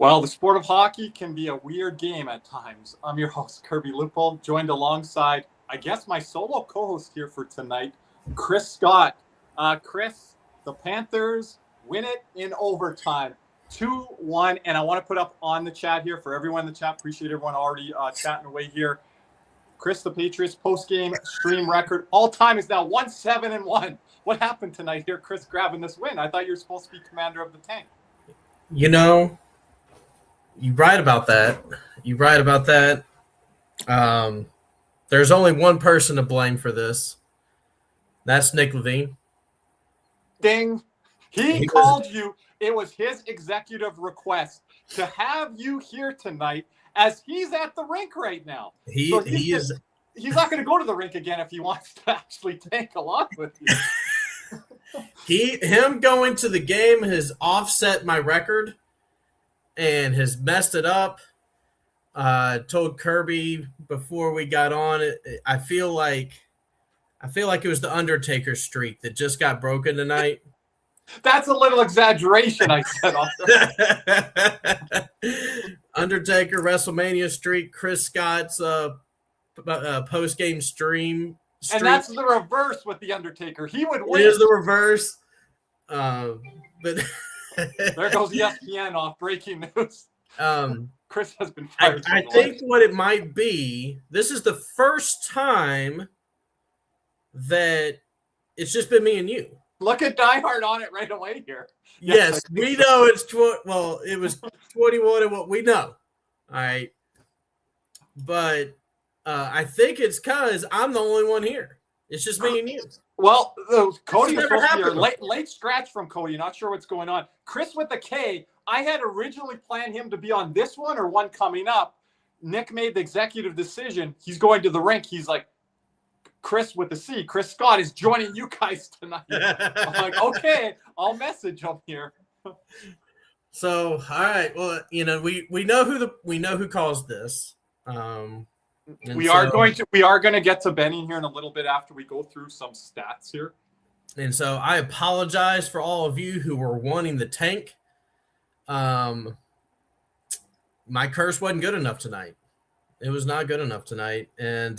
Well, the sport of hockey can be a weird game at times. I'm your host, Kirby Lupol, joined alongside, I guess, my solo co-host here for tonight, Chris Scott. Chris, the Panthers win it in overtime, 2-1. And I want to put up on the chat here for everyone in the chat. Appreciate everyone already chatting away here. Chris, the Patriots post-game stream record all-time is now 1-7-1. What happened tonight here, Chris, grabbing this win? I thought you were supposed to be commander of the tank. You know, you're right about that. There's only one person to blame for this. That's Nick Levine. Ding. He called you. It was his executive request to have you here tonight as he's at the rink right now. He's not going to go to the rink again if he wants to actually tank along with you. Him going to the game has offset my record and has messed it up. Told Kirby before we got on, I feel like it was the Undertaker streak that just got broken tonight. That's a little exaggeration, I said. Undertaker WrestleMania streak, Chris Scott's post-game stream. And that's the reverse with the Undertaker. He would win. It is the reverse. But there goes ESPN off breaking news. Chris has been fired. I think what it might be, this is the first time that it's just been me and you. Look at Die Hard on it right away here. Yes, we know it's it was 21 and what we know. All right. But I think it's because I'm the only one here. It's just me and you. Well, Cody was supposed to be here. Late scratch from Cody. Not sure what's going on. Chris with the K. I had originally planned him to be on this one or one coming up. Nick made the executive decision. He's going to the rink. He's like, Chris with the C. Chris Scott is joining you guys tonight. I'm like, okay, I'll message him here. So, all right. Well, we know who caused this. We are going to get to Benny here in a little bit after we go through some stats here. And so I apologize for all of you who were wanting the tank. My curse wasn't good enough tonight. It was not good enough tonight. And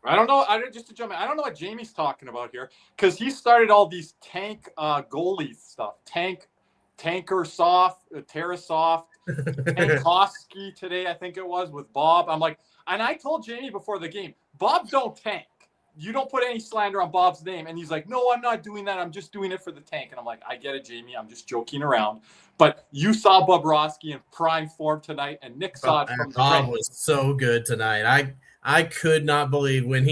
I don't know. Just to jump in, I don't know what Jamie's talking about here because he started all these tank goalie stuff. Tanker soft, Tarasoft, Tankoski today, I think it was, with Bob. I'm like, and I told Jamie before the game, Bob don't tank. You don't put any slander on Bob's name. And he's like, no, I'm not doing that. I'm just doing it for the tank. And I'm like, I get it, Jamie. I'm just joking around. But you saw Bobrovsky in prime form tonight, and Nick saw it from the Bob ring. was so good tonight. I could not believe when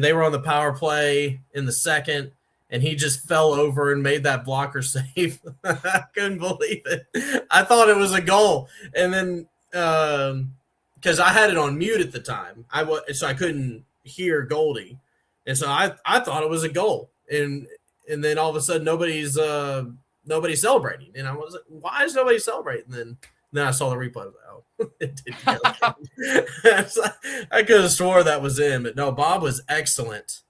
they were on the power play in the second and he just fell over and made that blocker save. I couldn't believe it. I thought it was a goal. And then because I had it on mute at the time, so I couldn't hear Goldie. And so I thought it was a goal. And then all of a sudden nobody's celebrating. And I was like, why is nobody celebrating? And then I saw the replay. I was like, oh, it didn't go. I could have swore that was him, but no, Bob was excellent.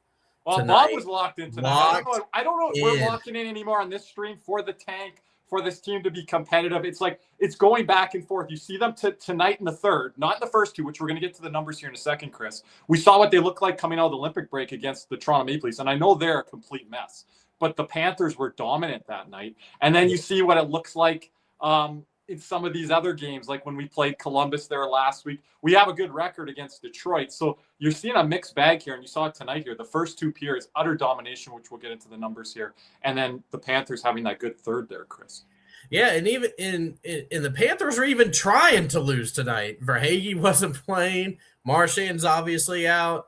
Well, tonight. Bob was locked in tonight. I don't know if we're locking in anymore on this stream for the tank, for this team to be competitive. It's like it's going back and forth. You see them tonight in the third, not in the first two, which we're going to get to the numbers here in a second, Chris. We saw what they look like coming out of the Olympic break against the Toronto Maple Leafs, and I know they're a complete mess. But the Panthers were dominant that night. And then you see what it looks like in some of these other games, like when we played Columbus there last week. We have a good record against Detroit. So you're seeing a mixed bag here, and you saw it tonight here. The first two periods, utter domination, which we'll get into the numbers here. And then the Panthers having that good third there, Chris. Yeah, and even in the Panthers were even trying to lose tonight. Verhaeghe wasn't playing. Marchand's obviously out.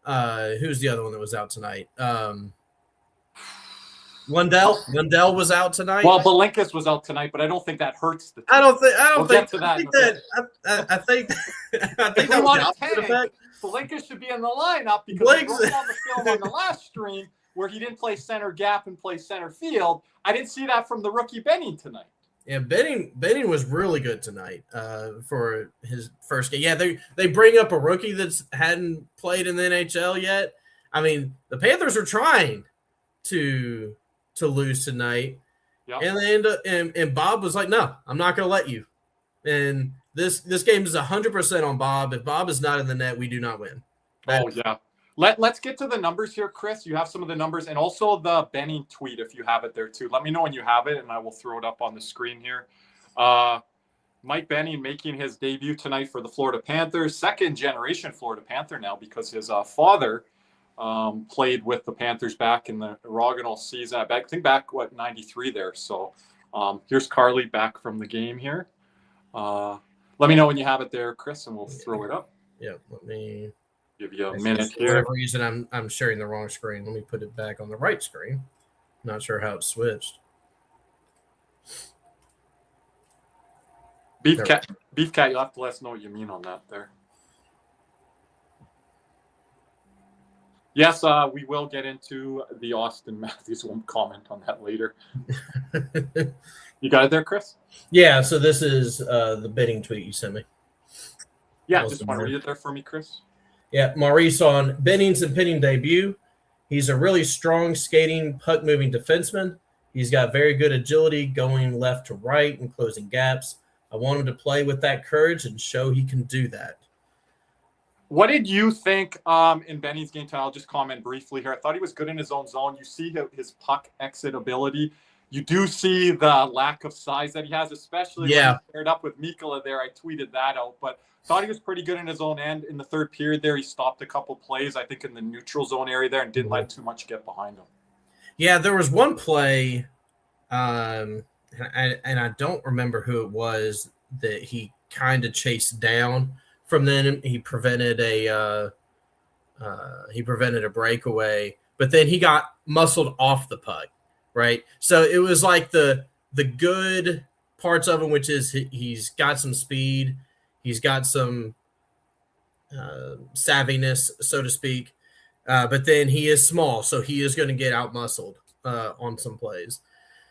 Who's the other one that was out tonight? Lundell was out tonight. Well, Belinkus was out tonight, but I don't think that hurts the team. I think if we want to tank, Belinkus should be in the lineup because we broke down the film on the last stream where he didn't play center gap and play center field. I didn't see that from the rookie Benning tonight. Yeah, Benning was really good tonight for his first game. Yeah, they bring up a rookie that hadn't played in the NHL yet. I mean, the Panthers are trying to lose tonight. Yep. And they end up, and Bob was like, no, I'm not going to let you. And this game is 100% on Bob. If Bob is not in the net, we do not win. Yeah. Let's get to the numbers here, Chris. You have some of the numbers and also the Benning tweet if you have it there too. Let me know when you have it, and I will throw it up on the screen here. Mike Benning making his debut tonight for the Florida Panthers, second-generation Florida Panther now because his father played with the Panthers back in the inaugural season. I think back, 93 there. So here's Carly back from the game here. Let me know when you have it there, Chris, and we'll throw it up. Yeah, let me give you a minute here. For whatever reason, I'm sharing the wrong screen. Let me put it back on the right screen. Not sure how it switched. Beef Cat, you'll have to let us know what you mean on that there. Yes, we will get into the Austin Matthews. Won't comment on that later. You got it there, Chris? Yeah, so this is the Benning tweet you sent me. Yeah, just want to read it there for me, Chris. Yeah, Maurice on Benning's impending debut. He's a really strong skating, puck-moving defenseman. He's got very good agility going left to right and closing gaps. I want him to play with that courage and show he can do that. What did you think in Benning's game tonight? I'll just comment briefly here. I thought he was good in his own zone. You see his puck exit ability. You do see the lack of size that he has, especially when he paired up with Mikkola there. I tweeted that out, but thought he was pretty good in his own end. In the third period there, he stopped a couple plays, I think, in the neutral zone area there and didn't let too much get behind him. Yeah, there was one play, and I don't remember who it was that he kind of chased down. From then, he prevented a breakaway, but then he got muscled off the puck, right? So it was like the good parts of him, which is he's got some speed, he's got some savviness, so to speak, but then he is small, so he is going to get out muscled on some plays.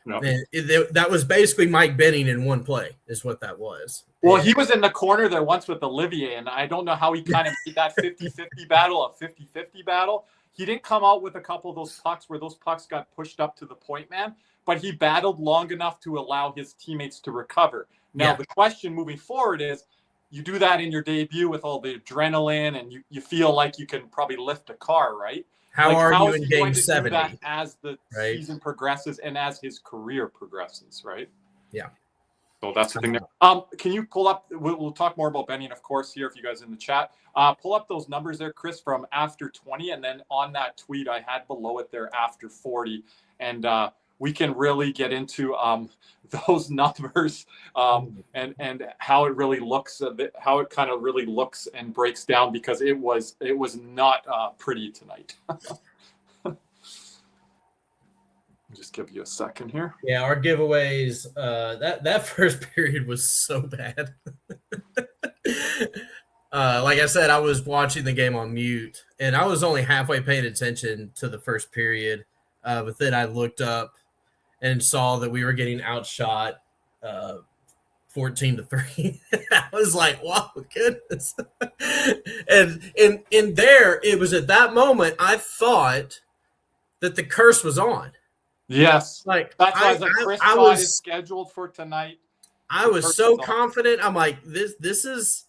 No. And that was basically Mike Benning in one play, is what that was. Well, he was in the corner there once with Olivier, and I don't know how he kind of made that 50-50 battle a 50-50 battle. He didn't come out with a couple of those pucks where those pucks got pushed up to the point man, but he battled long enough to allow his teammates to recover. Now, the question moving forward is, you do that in your debut with all the adrenaline, and you feel like you can probably lift a car, right? How are you in game 70? That as the season progresses and as his career progresses, right? Yeah. So that's the thing there. Can you pull up? We'll talk more about Benning, of course, here if you guys in the chat. Pull up those numbers there, Chris, from after 20, and then on that tweet I had below it there after 40, and we can really get into those numbers and how it really looks, how it kind of really looks and breaks down, because it was not pretty tonight. Just give you a second here. Yeah, our giveaways, that first period was so bad. Like I said, I was watching the game on mute, and I was only halfway paying attention to the first period. But then I looked up and saw that we were getting outshot 14-3. I was like, wow, goodness. And in there, it was at that moment I thought that the curse was on. Yes. Like that's why Chris Scott is scheduled for tonight. I was so confident. I'm like, this is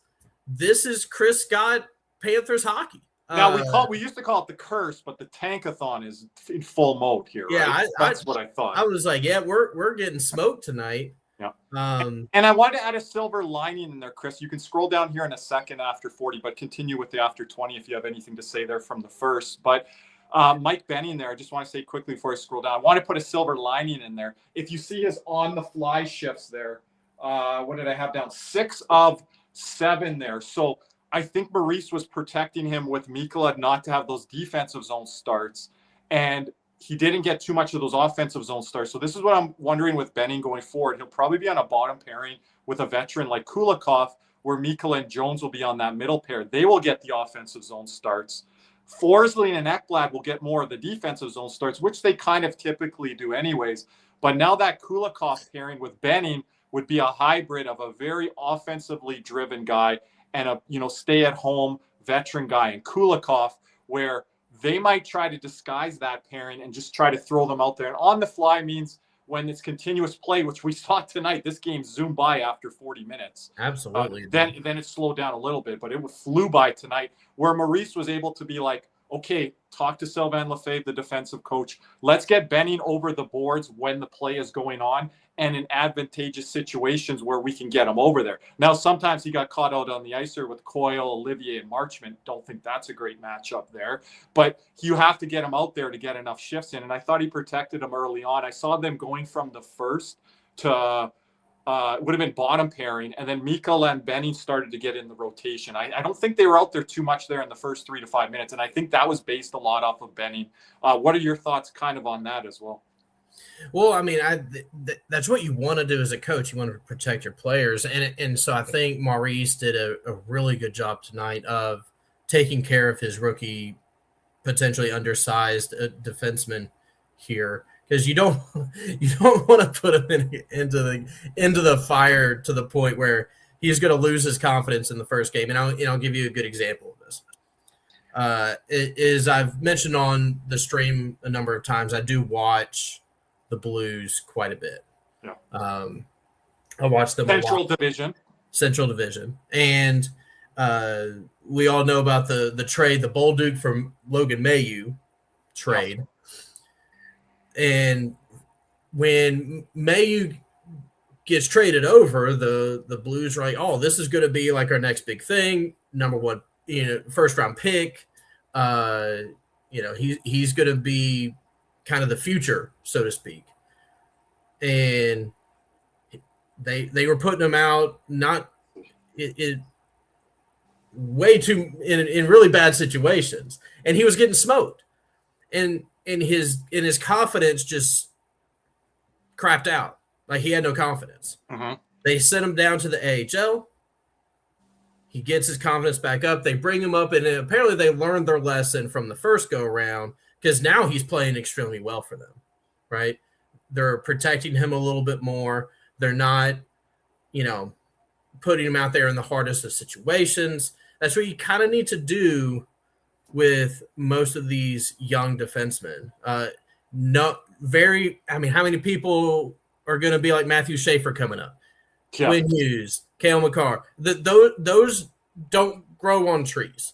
Chris Scott Panthers hockey. Now we used to call it the curse, but the tankathon is in full mode here. Yeah, right? That's what I thought. I was like, yeah, we're getting smoked tonight. Yeah. And I wanted to add a silver lining in there, Chris. You can scroll down here in a second after 40, but continue with the after 20 if you have anything to say there from the first. But Mike Benning there, I just want to say quickly before I scroll down, I want to put a silver lining in there. If you see his on-the-fly shifts there, what did I have down? 6 of 7 there. So I think Maurice was protecting him with Mikkola not to have those defensive zone starts, and he didn't get too much of those offensive zone starts. So this is what I'm wondering with Benning going forward. He'll probably be on a bottom pairing with a veteran like Kulikov, where Mikkola and Jones will be on that middle pair. They will get the offensive zone starts. Forsling and Ekblad will get more of the defensive zone starts, which they kind of typically do anyways. But now that Kulikov pairing with Benning would be a hybrid of a very offensively driven guy and a stay-at-home veteran guy in Kulikov, where they might try to disguise that pairing and just try to throw them out there. And on the fly means when it's continuous play, which we saw tonight, this game zoomed by after 40 minutes. Absolutely. Then it slowed down a little bit, but it flew by tonight, where Maurice was able to be like, okay, talk to Sylvain Lefebvre, the defensive coach. Let's get Benning over the boards when the play is going on and in advantageous situations where we can get him over there. Now, sometimes he got caught out on the ice with Coyle, Olivier, and Marchment. Don't think that's a great matchup there. But you have to get him out there to get enough shifts in. And I thought he protected him early on. I saw them going from the first to it would have been bottom pairing, and then Mikkel and Benning started to get in the rotation. I don't think they were out there too much there in the first 3 to 5 minutes, and I think that was based a lot off of Benning. What are your thoughts kind of on that as well? Well, I mean, that's what you want to do as a coach. You want to protect your players, and so I think Maurice did a really good job tonight of taking care of his rookie, potentially undersized defenseman here. Because you don't want to put him into the fire to the point where he's going to lose his confidence in the first game. And I'll give you a good example of this. I've mentioned on the stream a number of times, I do watch the Blues quite a bit. Yeah. I watch them Central Division, and we all know about the trade, the Bolduc from Logan Mailloux trade. Yeah. And when Mailloux gets traded over, the Blues are like, oh, this is going to be like our next big thing. Number one, first round pick. He's going to be kind of the future, so to speak. And they were putting him out way too in really bad situations, and he was getting smoked. And his confidence just crapped out. Like, he had no confidence. Mm-hmm. They sent him down to the AHL. He gets his confidence back up. They bring him up, and apparently they learned their lesson from the first go-around, because now he's playing extremely well for them, right? They're protecting him a little bit more. They're not, putting him out there in the hardest of situations. That's what you kind of need to do with most of these young defensemen. How many people are going to be like Matthew Schaefer coming up? Yeah. Quinn Hughes, Cale Makar. Those don't grow on trees.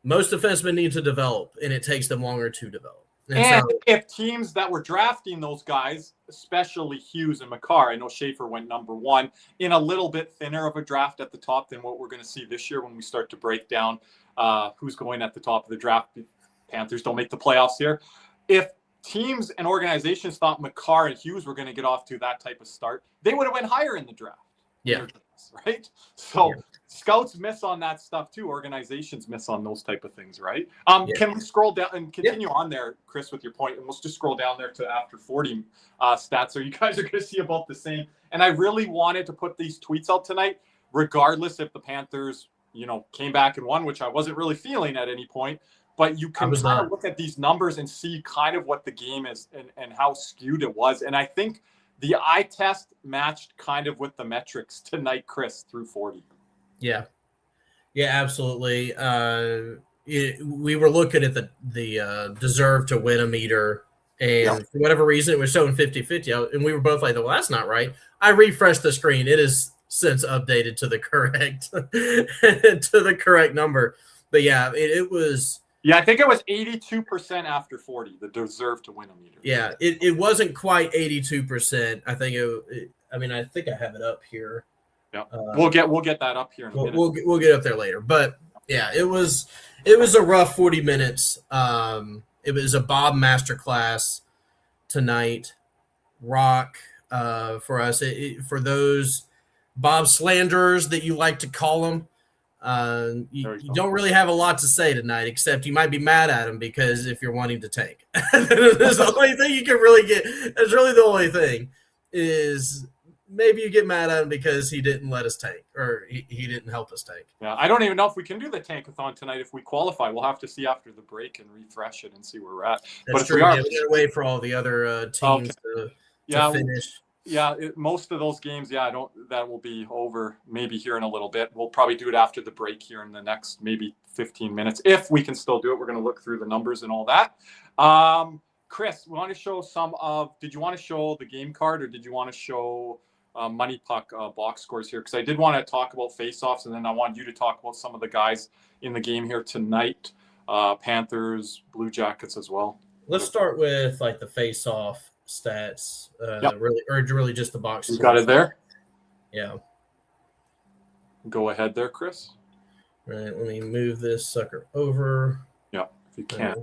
Most defensemen need to develop, and it takes them longer to develop. And if teams that were drafting those guys, especially Hughes and Makar, I know Schaefer went number 1, in a little bit thinner of a draft at the top than what we're going to see this year when we start to break down who's going at the top of the draft. Panthers don't make the playoffs here. If teams and organizations thought Makar and Hughes were going to get off to that type of start, they would have went higher in the draft. Yeah. Right? So scouts miss on that stuff too. Organizations miss on those type of things, right? Can we scroll down and continue on there, Chris, with your point? And we'll just scroll down there to after 40 stats. So you guys are going to see about the same. And I really wanted to put these tweets out tonight, regardless if the Panthers, came back and won, which I wasn't really feeling at any point. But you can kind of look at these numbers and see kind of what the game is and how skewed it was. And I think the eye test matched kind of with the metrics tonight, Chris, through 40. Yeah, absolutely. We were looking at the deserve to win a meter, and for whatever reason, it was showing 50-50, and we were both like, well, that's not right. I refreshed the screen. It is since updated to the correct number. But yeah, it was. Yeah, I think it was 82% after 40, the deserve to win a meter. Yeah, it wasn't quite 82%. I think I think I have it up here. Yeah, we'll get that up here in a minute. We'll get up there later. But yeah, it was a rough 40 minutes. It was a Bob masterclass tonight. Rock for us. For those Bob slanderers that you like to call them. You don't really have a lot to say tonight, except you might be mad at him because if you're wanting to tank. That's the only thing you can really get. That's really the only thing is maybe you get mad at him because he didn't let us tank or he didn't help us tank. Yeah, I don't even know if we can do the tankathon tonight if we qualify. We'll have to see after the break and refresh it and see where we're at. That's true. We gotta wait for all the other teams to finish. Yeah, most of those games, that will be over maybe here in a little bit. We'll probably do it after the break here in the next maybe 15 minutes. If we can still do it, we're going to look through the numbers and all that. Chris, we want to show did you want to show the game card or did you want to show Money Puck box scores here? Because I did want to talk about faceoffs, and then I wanted you to talk about some of the guys in the game here tonight. Panthers, Blue Jackets as well. Let's start with like the face-off stats. Really just the box You score. got it there? Yeah. Go ahead there, Chris. Right. Let me move this sucker over. Yeah, if you can.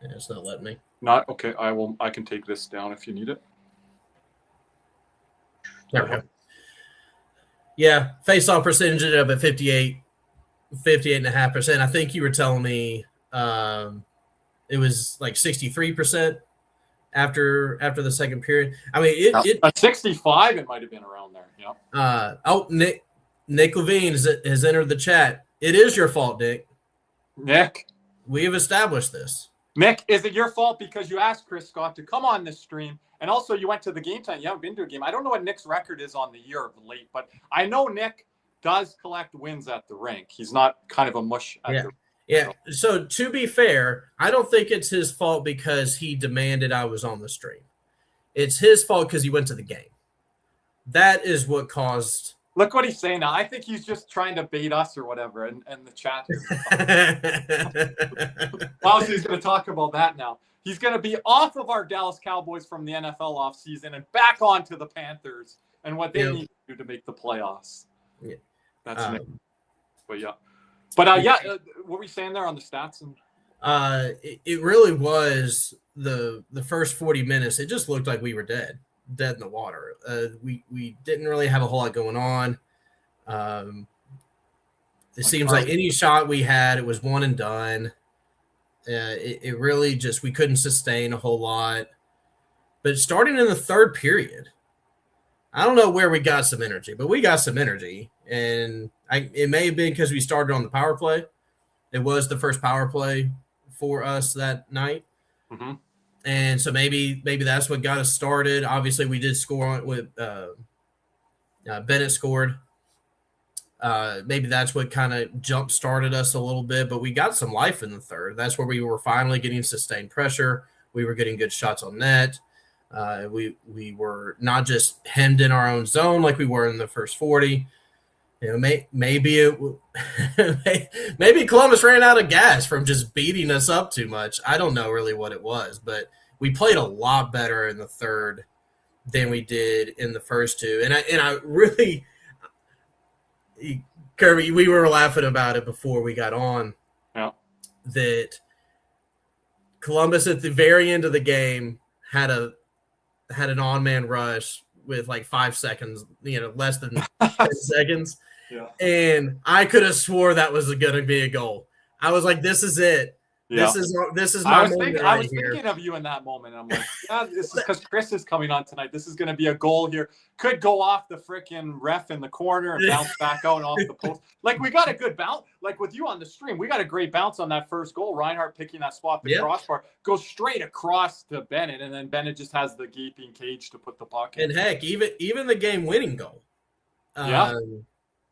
Yeah, it's not letting me. Not okay. I can take this down if you need it. There we go. Yeah, face-off percentage ended up at 58.5%. I think you were telling me it was like 63% after the second period. I mean, at 65, it might have been around there. Yeah. Nick Levine has entered the chat. It is your fault, Nick. Nick, we have established this. Nick, is it your fault because you asked Chris Scott to come on this stream, and also you went to the game time? You haven't been to a game. I don't know what Nick's record is on the year of late, but I know Nick does collect wins at the rink. He's not kind of a mush at the rink. Yeah. So to be fair, I don't think it's his fault because he demanded I was on the stream. It's his fault because he went to the game. That is what caused. Look what he's saying now. I think he's just trying to bait us or whatever, and the chat. Wow, so he's going to talk about that now. He's going to be off of our Dallas Cowboys from the NFL offseason and back onto the Panthers and what they need to do to make the playoffs. Yeah. That's Nick. But yeah. But what were you saying there on the stats? It really was the first 40 minutes. It just looked like we were dead in the water. We didn't really have a whole lot going on. It seems like any shot we had, it was one and done. It really just, we couldn't sustain a whole lot. But starting in the third period, I don't know where we got some energy, but we got some energy. And it may have been because we started on the power play. It was the first power play for us that night. Mm-hmm. And so maybe that's what got us started. Obviously, we did score with Bennett scored. Maybe that's what kind of jump started us a little bit, but we got some life in the third. That's where we were finally getting sustained pressure. We were getting good shots on net. We were not just hemmed in our own zone like we were in the first 40. You know, maybe Columbus ran out of gas from just beating us up too much. I don't know really what it was, but we played a lot better in the third than we did in the first two. And I really, Kirby, we were laughing about it before we got on. Yeah. That Columbus at the very end of the game had an on-man rush with like 5 seconds, less than 10 seconds. Yeah. And I could have swore that was going to be a goal. I was like, this is it. Yeah. This is my moment. I was thinking of you in that moment. I'm like, this is because Chris is coming on tonight. This is going to be a goal here. Could go off the freaking ref in the corner and bounce back out and off the post. Like, we got a good bounce. Like with you on the stream, we got a great bounce on that first goal. Reinhart picking that spot, the crossbar, goes straight across to Bennett, and then Bennett just has the gaping cage to put the puck in. And heck, even the game-winning goal.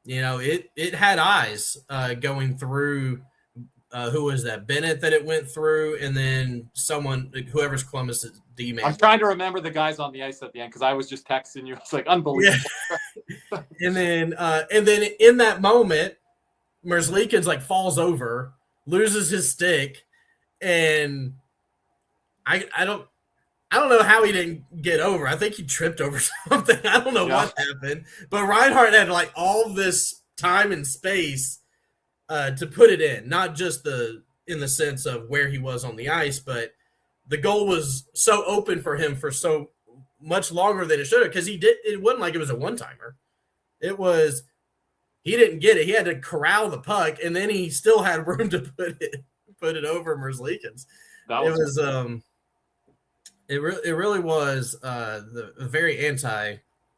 It had eyes going through. Who was that? Bennett that it went through, and then whoever's Columbus's D-man. I'm trying to remember the guys on the ice at the end because I was just texting you. It's like unbelievable. Yeah. and then in that moment, Merzlikins like falls over, loses his stick, and I don't know how he didn't get over. I think he tripped over something. I don't know what happened, but Reinhart had like all this time and space to put it in, not just in the sense of where he was on the ice, but the goal was so open for him for so much longer than it should have, because it wasn't like it was a one-timer. It was, he didn't get it. He had to corral the puck, and then he still had room to put it over Merzlikins. It really was the very anti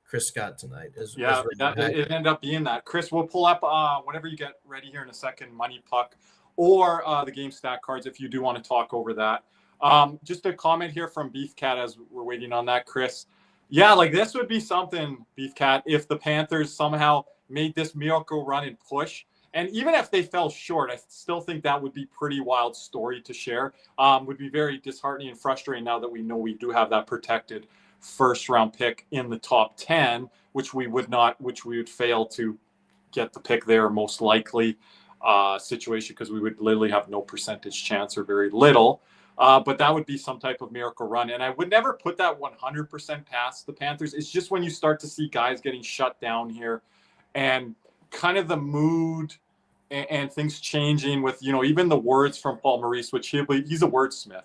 Chris Scott tonight. It ended up being that. Chris, we'll pull up whenever you get ready here in a second, Money Puck or the game stat cards if you do want to talk over that. Just a comment here from Beef Cat as we're waiting on that, Chris. Yeah, like this would be something, Beef Cat, if the Panthers somehow made this miracle run and push And even if they fell short, I still think that would be pretty wild story to share. Would be very disheartening and frustrating now that we know we do have that protected first round pick in the top 10, which we would fail to get the pick there most likely situation, because we would literally have no percentage chance or very little. But that would be some type of miracle run. And I would never put that 100% past the Panthers. It's just when you start to see guys getting shut down here and kind of the mood and things changing with, even the words from Paul Maurice, which he's a wordsmith,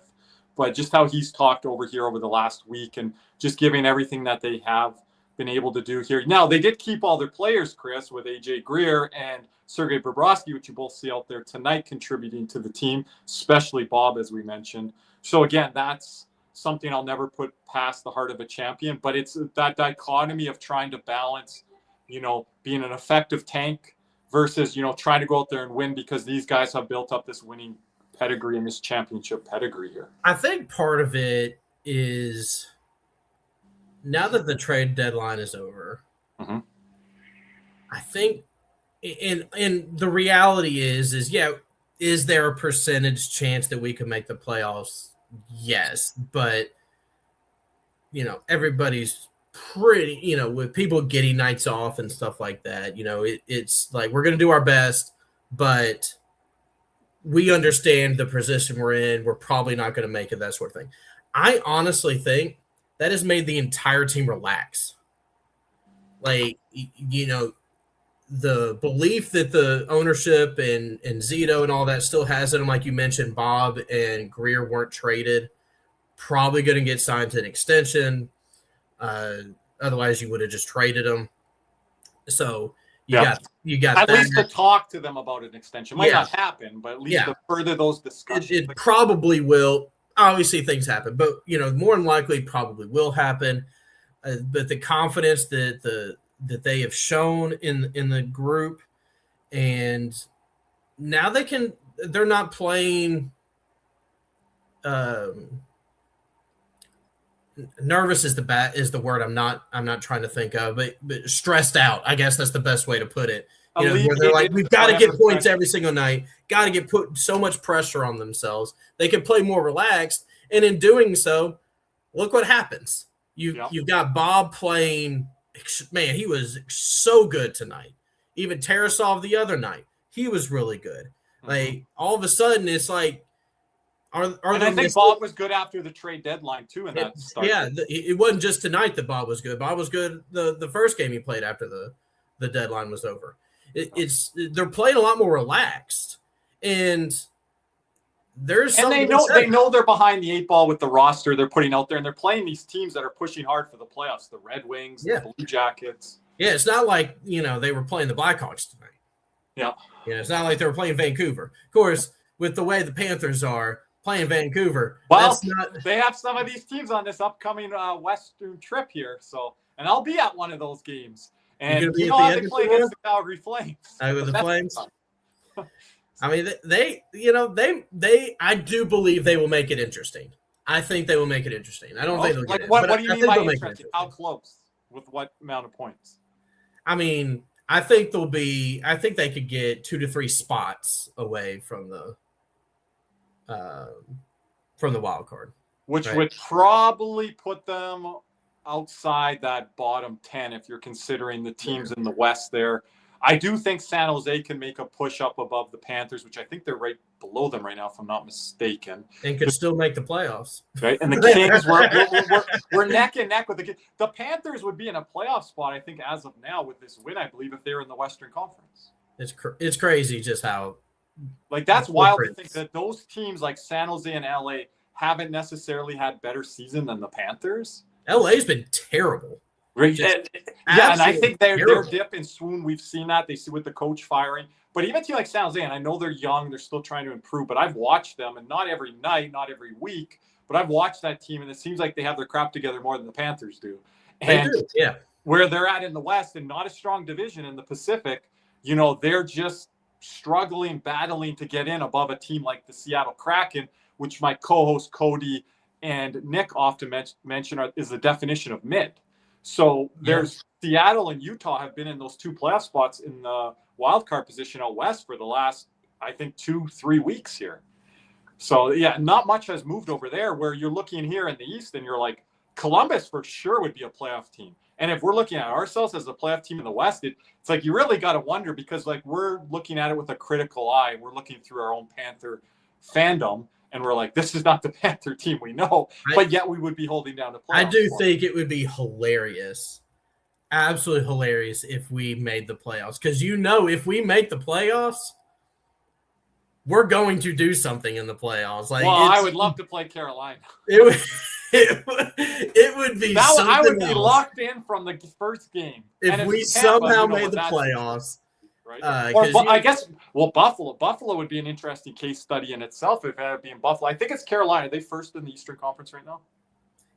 but just how he's talked over here over the last week and just giving everything that they have been able to do here. Now, they did keep all their players, Chris, with AJ Greer and Sergei Bobrovsky, which you both see out there tonight contributing to the team, especially Bob, as we mentioned. So, again, that's something I'll never put past the heart of a champion, but it's that dichotomy of trying to balance, being an effective tank versus, trying to go out there and win, because these guys have built up this winning pedigree and this championship pedigree here. I think part of it is now that the trade deadline is over, mm-hmm. I think, and the reality is there a percentage chance that we could make the playoffs? Yes, but everybody's pretty, with people getting nights off and stuff like that, it's like we're going to do our best, but we understand the position we're in. We're probably not going to make it, that sort of thing. I honestly think that has made the entire team relax. Like, the belief that the ownership and Zito and all that still has in them, like you mentioned, Bob and Greer weren't traded, probably going to get signed to an extension. Otherwise, you would have just traded them. So you got at that. least to talk to them about an extension. Might not happen, but at least to further those discussions. It probably will. Obviously, things happen, but more than likely, probably will happen. But the confidence that they have shown in the group, and now they're not playing. Nervous is the word I'm not trying to think of, but stressed out. I guess that's the best way to put it. Where they're like, we've got to get points every single night, got to get put so much pressure on themselves. They can play more relaxed, and in doing so, look what happens. You've got Bob playing. Man, he was so good tonight. Even Tarasov the other night, he was really good. Mm-hmm. Like, all of a sudden, it's like, and I think Bob was good after the trade deadline too. In that start. Yeah, it wasn't just tonight that Bob was good. Bob was good the first game he played after the deadline was over. They're playing a lot more relaxed, and they know they're behind the 8 ball with the roster they're putting out there, and they're playing these teams that are pushing hard for the playoffs. The Red Wings, the Blue Jackets. Yeah, it's not like they were playing the Blackhawks tonight. Yeah, it's not like they were playing Vancouver. Of course, with the way the Panthers are playing Vancouver, well, they have some of these teams on this upcoming Western trip here. So, and I'll be at one of those games. And they play against the Calgary Flames. With the Flames. I mean, I do believe they will make it interesting. I think they will make it interesting. I don't think they'll get it. What do you mean by interesting? How close? With what amount of points? I mean, I think they could get 2 to 3 spots away from the wild card, which would probably put them outside that bottom 10 if you're considering the teams in the West there. I do think San Jose can make a push up above the Panthers, which I think they're right below them right now, if I'm not mistaken. And could still make the playoffs. Right, and the Kings, we're neck and neck with the Kings. The Panthers would be in a playoff spot, I think, as of now with this win, I believe, if they were in the Western Conference. It's crazy just how. Like, that's wild to think that those teams like San Jose and LA haven't necessarily had better season than the Panthers. LA's been terrible. Right. And I think their dip and swoon, we've seen that. They see with the coach firing. But even a team like San Jose, and I know they're young, they're still trying to improve, but I've watched them, and not every night, not every week, but I've watched that team, and it seems like they have their crap together more than the Panthers do. And they do, yeah. Where they're at in the West, and not a strong division in the Pacific, they're just struggling, battling to get in above a team like the Seattle Kraken, which my co-host Cody and Nick often mention is the definition of mid. So there's Seattle and Utah have been in those 2 playoff spots in the wild card position out west for the last, I think, 2-3 weeks here. So, yeah, not much has moved over there, where you're looking here in the East and you're like, Columbus for sure would be a playoff team. And if we're looking at ourselves as a playoff team in the West, it's like you really got to wonder, because like we're looking at it with a critical eye. We're looking through our own Panther fandom, and we're like, this is not the Panther team we know, but yet we would be holding down the playoffs. I do think it would be hilarious, absolutely hilarious, if we made the playoffs. Because if we make the playoffs, we're going to do something in the playoffs. Like, well, I would love to play Carolina. It would be that something I would be else. Locked in from the first game. If we somehow made the playoffs. Right? I guess, Buffalo would be an interesting case study in itself if it had been Buffalo. I think it's Carolina. Are they first in the Eastern Conference right now?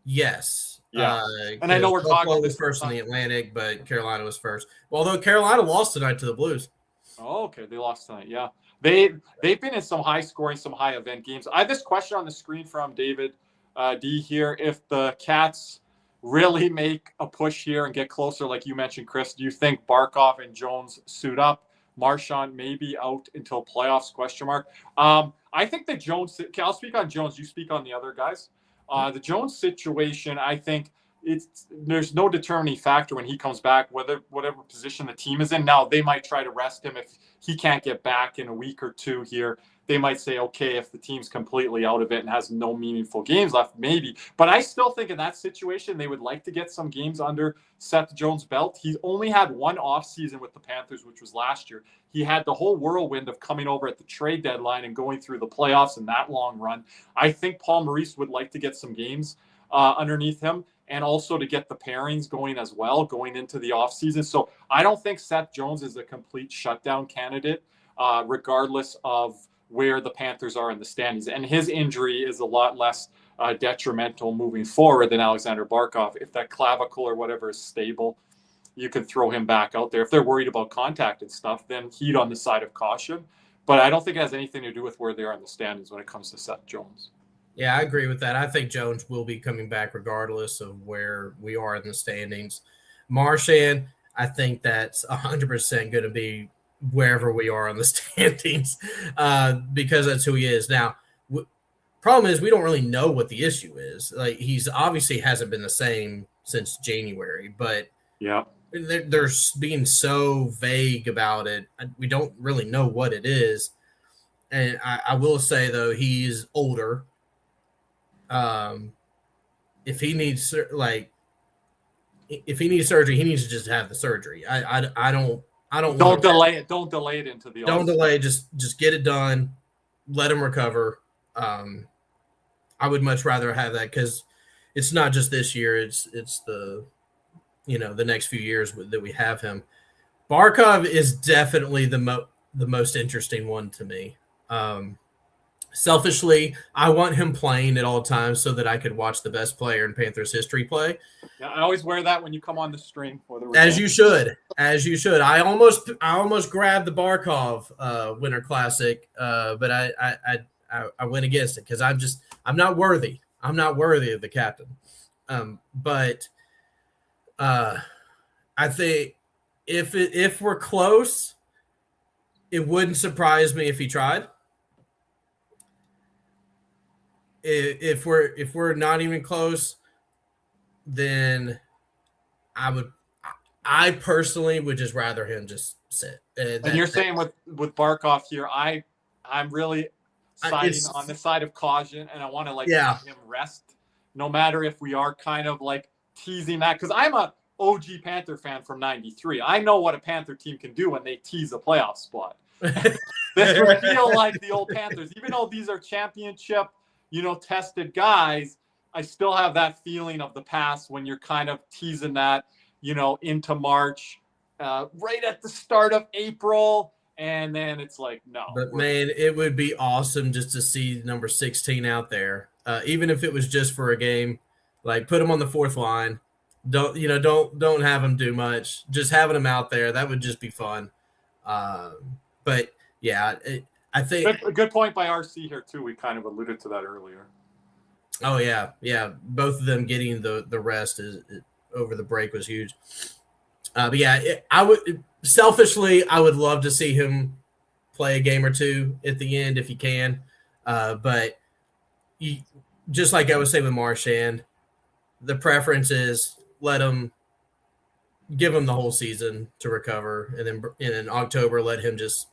Yes. Yeah. And I know we're talking about was first in the Atlantic, but Carolina was first. Well, although Carolina lost tonight to the Blues. Oh, okay. They lost tonight. Yeah. They've been in some high scoring, some high event games. I have this question on the screen from David D here. If the Cats really make a push here and get closer, like you mentioned, Chris, do you think Barkov and Jones suit up? Marchand maybe out until playoffs, ? I think the Jones, I'll speak on Jones, you speak on the other guys. The Jones situation, I think there's no determining factor when he comes back, whatever position the team is in. Now, they might try to rest him if he can't get back in a week or two here. They might say, okay, if the team's completely out of it and has no meaningful games left, maybe. But I still think in that situation, they would like to get some games under Seth Jones' belt. He's only had one offseason with the Panthers, which was last year. He had the whole whirlwind of coming over at the trade deadline and going through the playoffs in that long run. I think Paul Maurice would like to get some games underneath him, and also to get the pairings going as well, going into the offseason. So I don't think Seth Jones is a complete shutdown candidate, regardless of where the Panthers are in the standings. And his injury is a lot less detrimental moving forward than Alexander Barkov. If that clavicle or whatever is stable, you can throw him back out there. If they're worried about contact and stuff, then he'd on the side of caution. But I don't think it has anything to do with where they are in the standings when it comes to Seth Jones. Yeah, I agree with that. I think Jones will be coming back regardless of where we are in the standings. Marchand, I think that's 100% going to be wherever we are in the standings, because that's who he is. Now, problem is we don't really know what the issue is. Like, he's obviously hasn't been the same since January, but yeah, they're being so vague about it. We don't really know what it is. And I will say, though, he's older. If he needs surgery, he needs to just have the surgery. Don't delay it. Don't delay it into the. Don't delay. Just get it done. Let him recover. I would much rather have that, because it's not just this year. It's the next few years that we have him. Barkov is definitely the most interesting one to me. Selfishly, I want him playing at all times so that I could watch the best player in Panthers history play. Yeah, I always wear that when you come on the stream. As you should. I almost grabbed the Barkov Winter Classic, but I went against it because I'm not worthy. I'm not worthy of the captain. But I think if we're close, it wouldn't surprise me if he tried. If we're not even close, then I personally would just rather him just sit. And you're saying with Barkov here, I'm really siding on the side of caution, and I want to let him rest, no matter if we are kind of like teasing that, because I'm a OG Panther fan from '93. I know what a Panther team can do when they tease a playoff spot. This would feel like the old Panthers, even though these are championship, tested guys. I still have that feeling of the past when you're kind of teasing that, into March, right at the start of April. And then it's like, no. But man, it would be awesome just to see number 16 out there. Even if it was just for a game, like put him on the fourth line. Don't have him do much. Just having him out there, that would just be fun. But yeah, I think a good point by RC here too. We kind of alluded to that earlier. Oh yeah. Both of them getting the rest over the break was huge. But yeah, I would selfishly, I would love to see him play a game or two at the end if he can. But just like I was saying with Marchand, the preference is give him the whole season to recover, and then in October let him just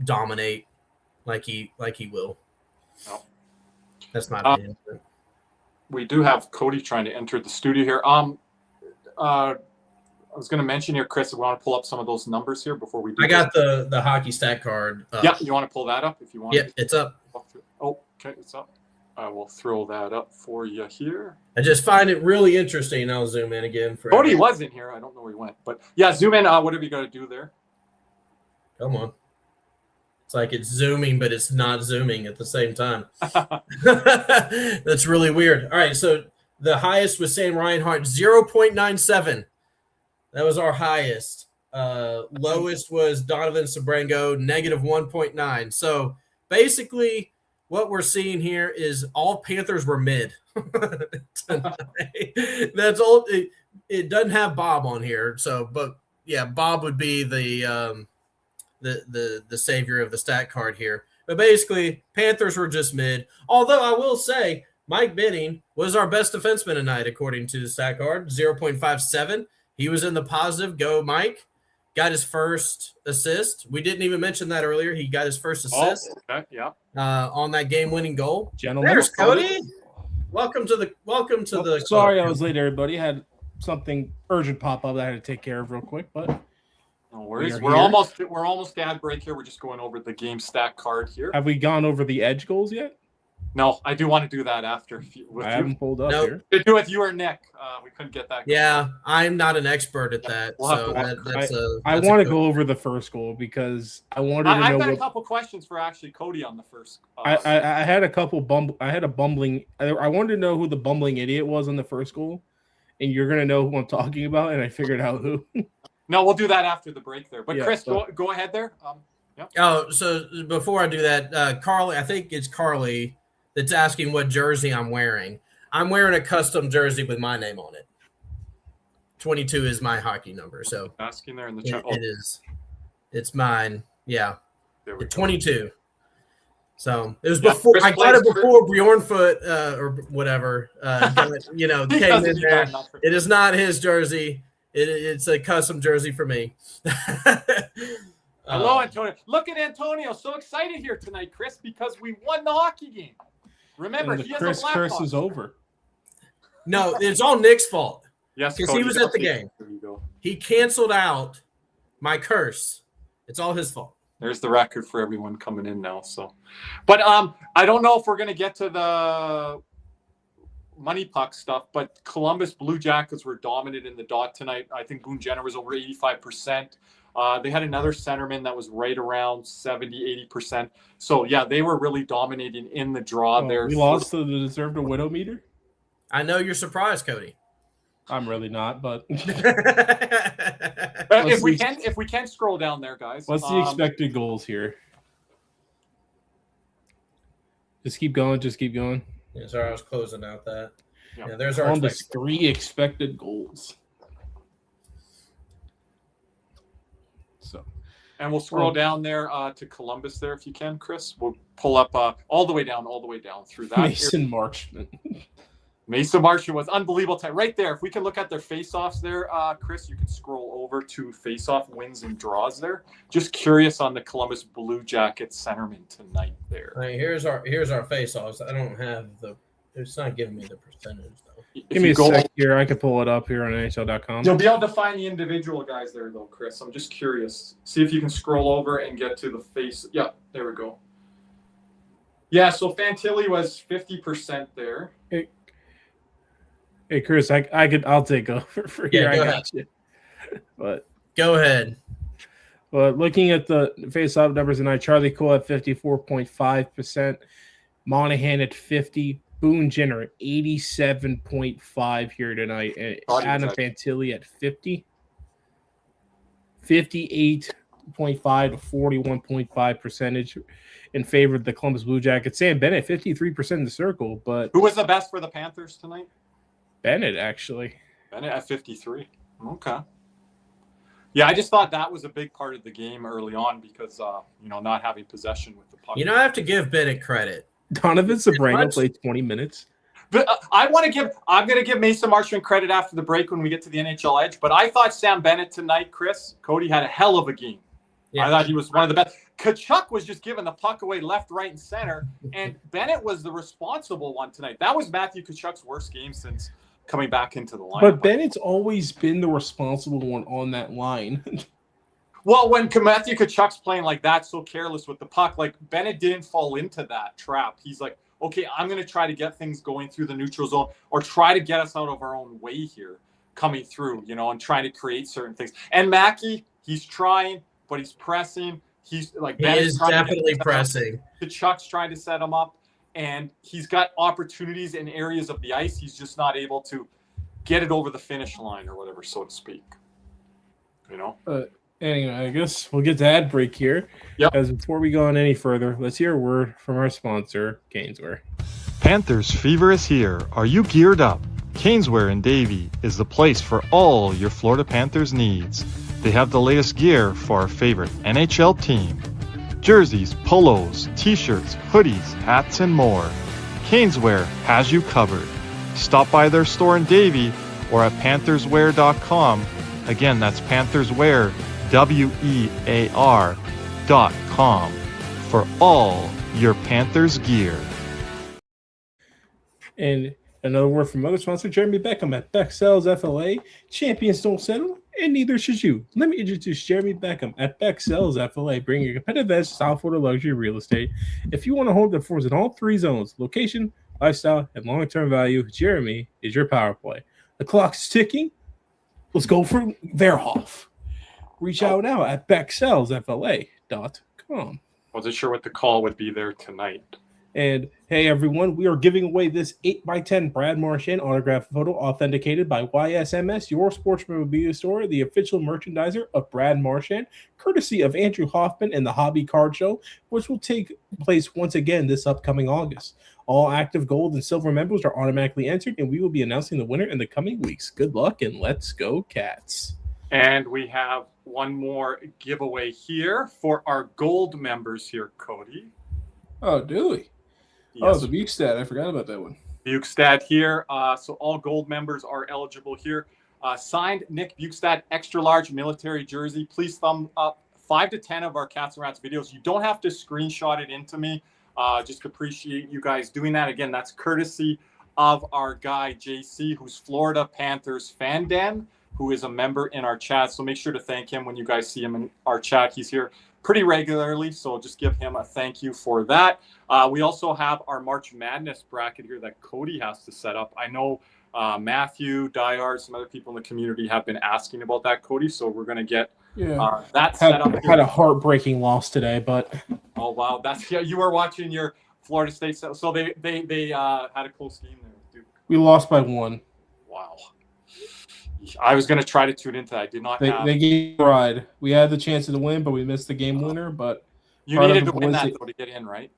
dominate like he will. Oh. That's my opinion. We do have Cody trying to enter the studio here. I was going to mention here, Chris, we want to pull up some of those numbers here before we do. I got the hockey stat card up. Yeah, you want to pull that up if you want? Yeah, it's up. Oh, okay, it's up. I will throw that up for you here. I just find it really interesting. I'll zoom in again. Cody was in here. I don't know where he went. But yeah, zoom in. What have you got to do there? Come on. It's like it's zooming, but it's not zooming at the same time. That's really weird. All right, so the highest was Sam Reinhart, 0.97. That was our highest. Lowest was Donovan Sabrango, -1.9. So basically, what we're seeing here is all Panthers were mid tonight. That's all. It doesn't have Bob on here, so but yeah, Bob would be the savior of the stat card here. But basically, Panthers were just mid. Although I will say, Mike Benning was our best defenseman tonight, according to the stat card, 0.57. He was in the positive. Go, Mike. Got his first assist. We didn't even mention that earlier. He got his first assist. Oh, okay, yeah. On that game-winning goal. Gentlemen, there's Cody. Welcome to the. Sorry, I was late, everybody. Had something urgent pop up that I had to take care of real quick, but no worries. We're almost ad break here. We're just going over the game stat card here. Have we gone over the edge goals yet? No, I do want to do that after. I haven't pulled up here. To do with you or Nick, we couldn't get that. Yeah, I'm not an expert at that. I want to go over the first goal because I wanted to know. I've got a couple questions for actually Cody on the first. I had a couple bumbling. I wanted to know who the bumbling idiot was on the first goal, and you're gonna know who I'm talking about, and I figured out who. No, we'll do that after the break there. But yeah, Chris, go ahead there. Yeah. Oh, so before I do that, Carly, I think it's Carly that's asking what jersey I'm wearing. I'm wearing a custom jersey with my name on it. 22 is my hockey number. So asking there in the chat. It is. It's mine. Yeah. 22. So it was before I got it before Bjornfoot or whatever. Came in there. It is not his jersey. It's a custom jersey for me. Hello, Antonio. Look at Antonio. So excited here tonight, Chris, because we won the hockey game. Remember, he has a black curse is over. No, it's all Nick's fault. Yes, because he was at the game. He canceled out my curse. It's all his fault. There's the record for everyone coming in now. So, but I don't know if we're gonna get to the money puck stuff. But Columbus Blue Jackets were dominant in the dot tonight. I think Boone Jenner was over 85%. They had another centerman that was right around 70, 80%. So, yeah, they were really dominating in the draw there. We lost to the deserved a widow meter? I know you're surprised, Cody. I'm really not, but if we can scroll down there, guys. What's the expected goals here? Just keep going. Yeah, sorry, I was closing out that. Yep. Yeah, there's our Columbus 3 expected goals. So, and we'll scroll down there to Columbus there if you can, Chris. We'll pull up all the way down through that. Mason Marchment. Mason Marchment was unbelievable time right there. If we can look at their face-offs there, Chris, you can scroll over to face-off wins and draws there. Just curious on the Columbus Blue Jackets centerman tonight there. All right, here's our face-offs. I don't have it's not giving me the percentage though. Give me a sec here. I can pull it up here on NHL.com. You'll be able to find the individual guys there though, Chris. I'm just curious. See if you can scroll over and get to the face. Yeah, there we go. Yeah, so Fantilli was 50% there. Hey, Chris, I'll take over for here. I got you. But go ahead. But looking at the face-off numbers tonight, Charlie Cole at 54.5%, Monahan at 50%, Boone Jenner at 87.5% here tonight, and Adam Fantilli at 50%, 58.5 to 41.5 percentage in favor of the Columbus Blue Jackets. Sam Bennett, 53% in the circle, but who was the best for the Panthers tonight? Bennett, actually. Bennett at 53. Okay. Yeah, I just thought that was a big part of the game early on because, not having possession with the puck. I have to give Bennett credit. Donovan Sobrano played 20 minutes. But I'm going to give Mason Marchment credit after the break when we get to the NHL Edge. But I thought Sam Bennett tonight, Cody had a hell of a game. Yeah. I thought he was one of the best. Kachuk was just giving the puck away left, right, and center. And Bennett was the responsible one tonight. That was Matthew Kachuk's worst game since coming back into the line. But Bennett's always been the responsible one on that line. Well, when Matthew Kachuk's playing like that, so careless with the puck, like Bennett didn't fall into that trap. He's like, okay, I'm going to try to get things going through the neutral zone or try to get us out of our own way here coming through, and trying to create certain things. And Mackey, he's trying, but he's pressing. He's like, he is definitely pressing. Kachuk's trying to set him up, and he's got opportunities in areas of the ice. He's just not able to get it over the finish line or whatever, so to speak. Anyway, I guess we'll get to ad break here. Yep. As before we go on any further, let's hear a word from our sponsor, CatsNR. Panthers fever is here. Are you geared up? CatsNR in Davie is the place for all your Florida Panthers needs. They have the latest gear for our favorite NHL team. Jerseys, polos, t-shirts, hoodies, hats, and more. CatsNR has you covered. Stop by their store in Davie or at pantherswear.com. Again, that's pantherswear.com for all your Panthers gear. And another word from other sponsor, Jeremy Beckham at Beck Sells FLA. Champions don't settle, and neither should you. Let me introduce Jeremy Beckham at Beck Sells FLA, bringing a competitive edge to South Florida luxury real estate. If you want a home that performs in all three zones, location, lifestyle, and long-term value, Jeremy is your power play. The clock's ticking. Let's go for Verhoff. Reach out now at becksellsfla.com. Wasn't sure what the call would be there tonight. And hey, everyone, we are giving away this 8x10 Brad Marchand autograph photo authenticated by YSMS, your sports memorabilia store, the official merchandiser of Brad Marchand, courtesy of Andrew Hoffman and the Hobby Card Show, which will take place once again this upcoming August. All active gold and silver members are automatically entered, and we will be announcing the winner in the coming weeks. Good luck, and let's go, Cats. And we have one more giveaway here for our gold members here, Cody. Oh, do we? Yes. Oh, the Bukestad. I forgot about that one. Bukestad here. So all gold members are eligible here. Signed Nick Bukestad, extra large military jersey. Please thumb up 5 to 10 of our Cats and Rats videos. You don't have to screenshot it into me. Just appreciate you guys doing that. Again, that's courtesy of our guy, JC, who's Florida Panthers Fan Den, who is a member in our chat. So make sure to thank him when you guys see him in our chat. He's here pretty regularly, so just give him a thank you for that. We also have our March Madness bracket here that Cody has to set up. I know Matthew, Dyard, some other people in the community have been asking about that, Cody, so we're going to get that set up. Had a heartbreaking loss today, but... Oh, wow. You were watching your Florida State, so they had a close game there, dude. We lost by 1. Wow. I was going to try to tune into that. I did not have. They gave a ride. We had the chance to win, but we missed the game winner. But you needed to win that, though, to get in, right?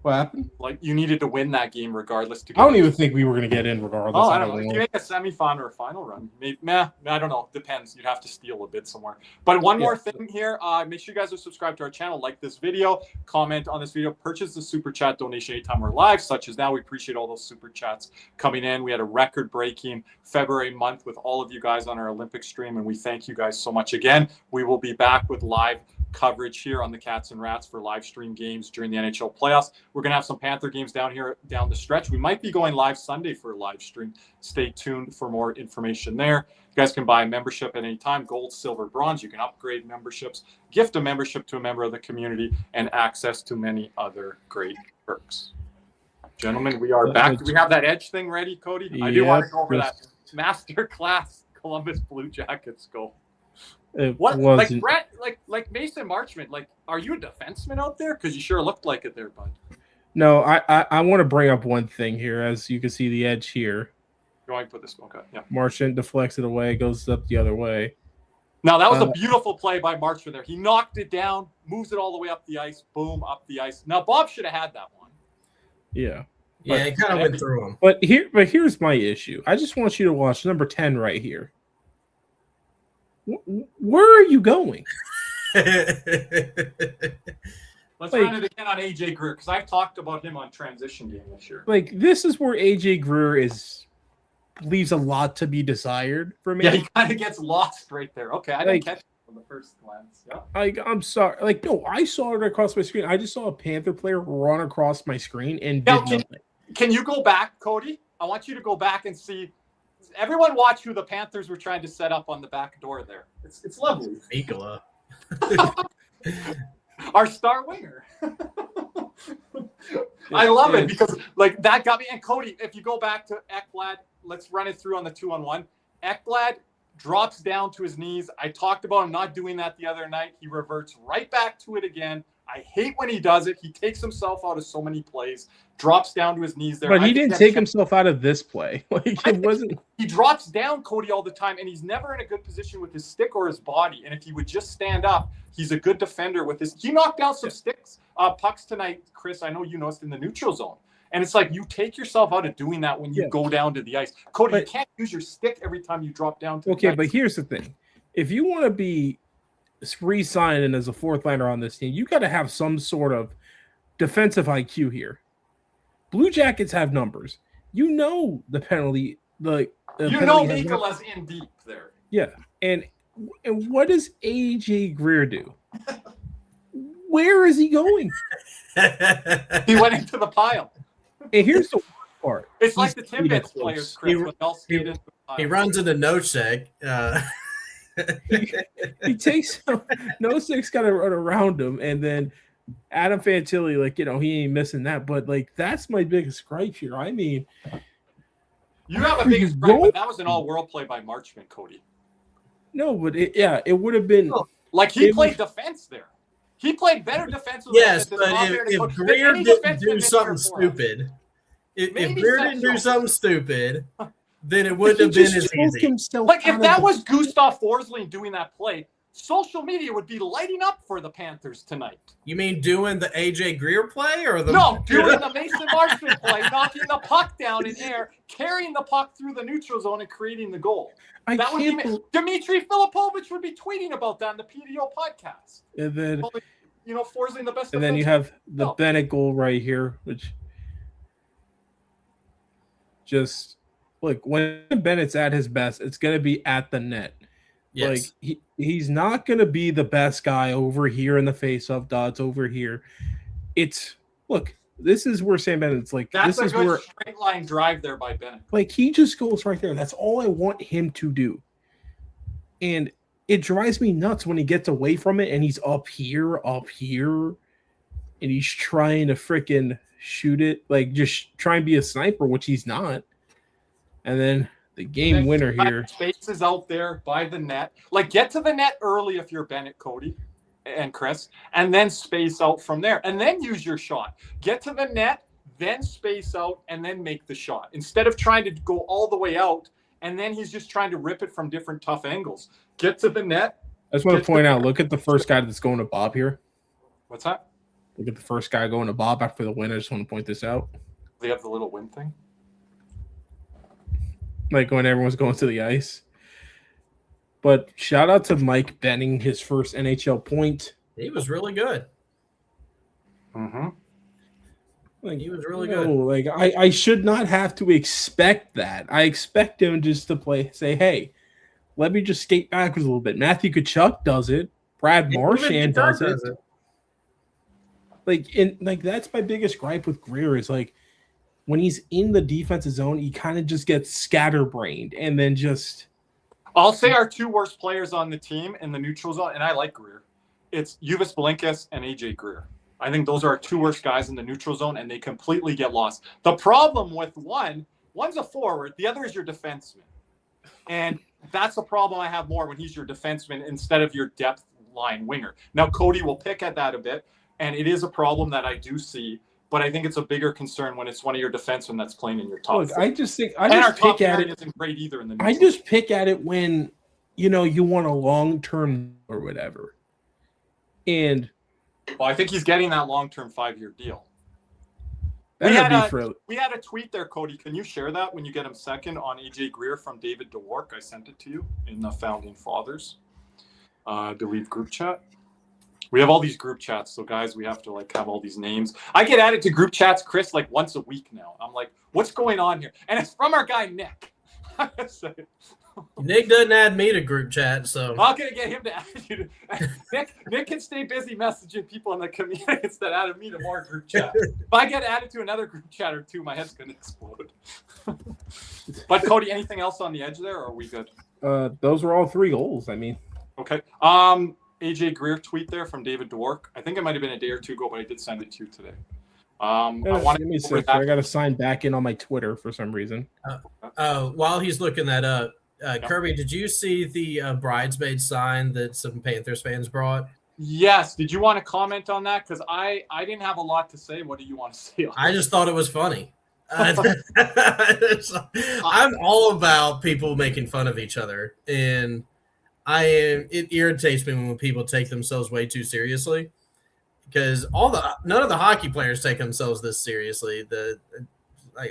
What happened? Like, you needed to win that game regardless. I don't even think we were going to get in regardless. Oh, I don't know. If you make a semifinal or a final run, maybe, I don't know. Depends. You'd have to steal a bit somewhere. But one more thing here. Make sure you guys are subscribed to our channel. Like this video. Comment on this video. Purchase the Super Chat donation anytime we're live, such as now. We appreciate all those Super Chats coming in. We had a record-breaking February month with all of you guys on our Olympic stream, and we thank you guys so much again. We will be back with live coverage here on the Cats and Rats for live stream games during the NHL playoffs. We're going to have some Panther games down the stretch. We might be going live Sunday for a live stream. Stay tuned for more information there. You guys can buy a membership at any time, gold, silver, bronze. You can upgrade memberships, gift a membership to a member of the community, and access to many other great perks. Gentlemen, we are back. Do we have that edge thing ready, Cody? I do want to go over that master class Columbus Blue Jackets goal. What like Brett, like Mason Marchment, like, are you a defenseman out there? Because you sure looked like it there, bud. No, I want to bring up one thing here. As you can see the edge here. Go ahead and put this. Okay, yeah. Marchment deflects it away, goes up the other way. Now that was a beautiful play by Marchment there. He knocked it down, moves it all the way up the ice, boom, up the ice. Now Bob should have had that one. Yeah. Yeah, it kind of went through him. But here's my issue. I just want you to watch number 10 right here. Where are you going? Let's run it again on AJ Greer because I've talked about him on transition game this year. Like, this is where AJ Greer leaves a lot to be desired for me. Yeah, he kind of gets lost right there. Okay, I didn't catch it on the first glance. Yeah. I'm sorry. Like, no, I saw it across my screen. I just saw a Panther player run across my screen and did nothing. Can you go back, Cody? I want you to go back and see. Everyone watch who the Panthers were trying to set up on the back door there. It's lovely. Mikola. Our star winger. I love it because like that got me. And Cody, if you go back to Ekblad, let's run it through on the 2-on-1. Ekblad drops down to his knees. I talked about him not doing that the other night. He reverts right back to it again. I hate when he does it. He takes himself out of so many plays, drops down to his knees there. But he didn't take himself out of this play. Like, it wasn't. He drops down, Cody, all the time, and he's never in a good position with his stick or his body. And if he would just stand up, he's a good defender with his. He knocked down some pucks tonight, Chris. I know you noticed in the neutral zone. And it's like you take yourself out of doing that when you go down to the ice. Cody, you can't use your stick every time you drop down to the ice. But here's the thing. If you want to be re-signing as a fourth liner on this team, you got to have some sort of defensive IQ here. Blue Jackets have numbers. You know the penalty. Mikola's in deep there. Yeah. And what does AJ Greer do? Where is he going? He went into the pile. And here's the worst part. It's like the Timbits players, Chris. He runs into Nosek. He takes Nosek's got to run around him, and then Adam Fantilli, he ain't missing that. But that's my biggest gripe here. I mean, you have a biggest gripe, but that was an all-world play by Marchment, Cody. No, but it would have been he played defense there. He played better defense. Yes, but if Greer didn't do something stupid, if Greer didn't do something stupid, then it wouldn't have been as easy. If that was Gustav Forsling doing that play, social media would be lighting up for the Panthers tonight. You mean doing the AJ Greer play or the doing the Mason Marchment play, knocking the puck down in air, carrying the puck through the neutral zone and creating the goal. Dmitry Filipovich would be tweeting about that in the PDO podcast. And then Forsling the best. And then you have the Bennett goal right here, which just look, when Bennett's at his best, it's going to be at the net. Yes. He's not going to be the best guy over here in the face-off dots over here. This is where Sam Bennett's That's a good straight line drive there by Bennett. He just goes right there. That's all I want him to do. And it drives me nuts when he gets away from it and he's up here, and he's trying to freaking shoot it, just try and be a sniper, which he's not. And then the game winner here. Spaces out there by the net. Get to the net early if you're Bennett, Cody and Chris, and then space out from there. And then use your shot. Get to the net, then space out, and then make the shot. Instead of trying to go all the way out, and then he's just trying to rip it from different tough angles. Get to the net. I just want to point out, look at the first guy that's going to Bob here. What's that? Look at the first guy going to Bob after the win. I just want to point this out. They have the little win thing? When everyone's going to the ice. But shout out to Mike Benning, his first NHL point. He was really good. Mm-hmm. He was really good. I should not have to expect that. I expect him just to say, hey, let me just skate backwards a little bit. Matthew Tkachuk does it. Brad Marchand does it. That's my biggest gripe with Greer is when he's in the defensive zone, he kind of just gets scatterbrained and then just. I'll say our two worst players on the team in the neutral zone, and I like Greer. It's Juvis Blinkus and AJ Greer. I think those are our two worst guys in the neutral zone, and they completely get lost. The problem with one's a forward, the other is your defenseman. And that's a problem I have more when he's your defenseman instead of your depth line winger. Now, Cody will pick at that a bit, and it is a problem that I do see, but I think it's a bigger concern when it's one of your defensemen that's playing in your top. Look, I just pick at it. Isn't great either in the I just pick at it when you want a long-term or whatever. And I think he's getting that long-term 5-year deal. We had a tweet there, Cody. Can you share that when you get him second on AJ Greer from David DeWark? I sent it to you in the Founding Fathers. Delete group chat. We have all these group chats, so guys, we have to like have all these names. I get added to group chats, Chris, like once a week now. I'm like, what's going on here? And it's from our guy Nick. Nick doesn't add me to group chat, so I'm not gonna get him to add you to Nick can stay busy messaging people in the community instead of adding me to more group chats. If I get added to another group chat or two, my head's gonna explode. But Cody, anything else on the edge there, or are we good? Those were all 3 goals. I mean, okay. AJ Greer tweet there from David Dwork. I think it might have been a day or two ago, but I did send it to you today. I got to sign back in on my Twitter for some reason. While he's looking that up, Kirby, did you see the bridesmaid sign that some Panthers fans brought? Yes. Did you want to comment on that? Because I didn't have a lot to say. What do you want to say? I just thought it was funny. I'm all about people making fun of each other, and it irritates me when people take themselves way too seriously, because none of the hockey players take themselves this seriously.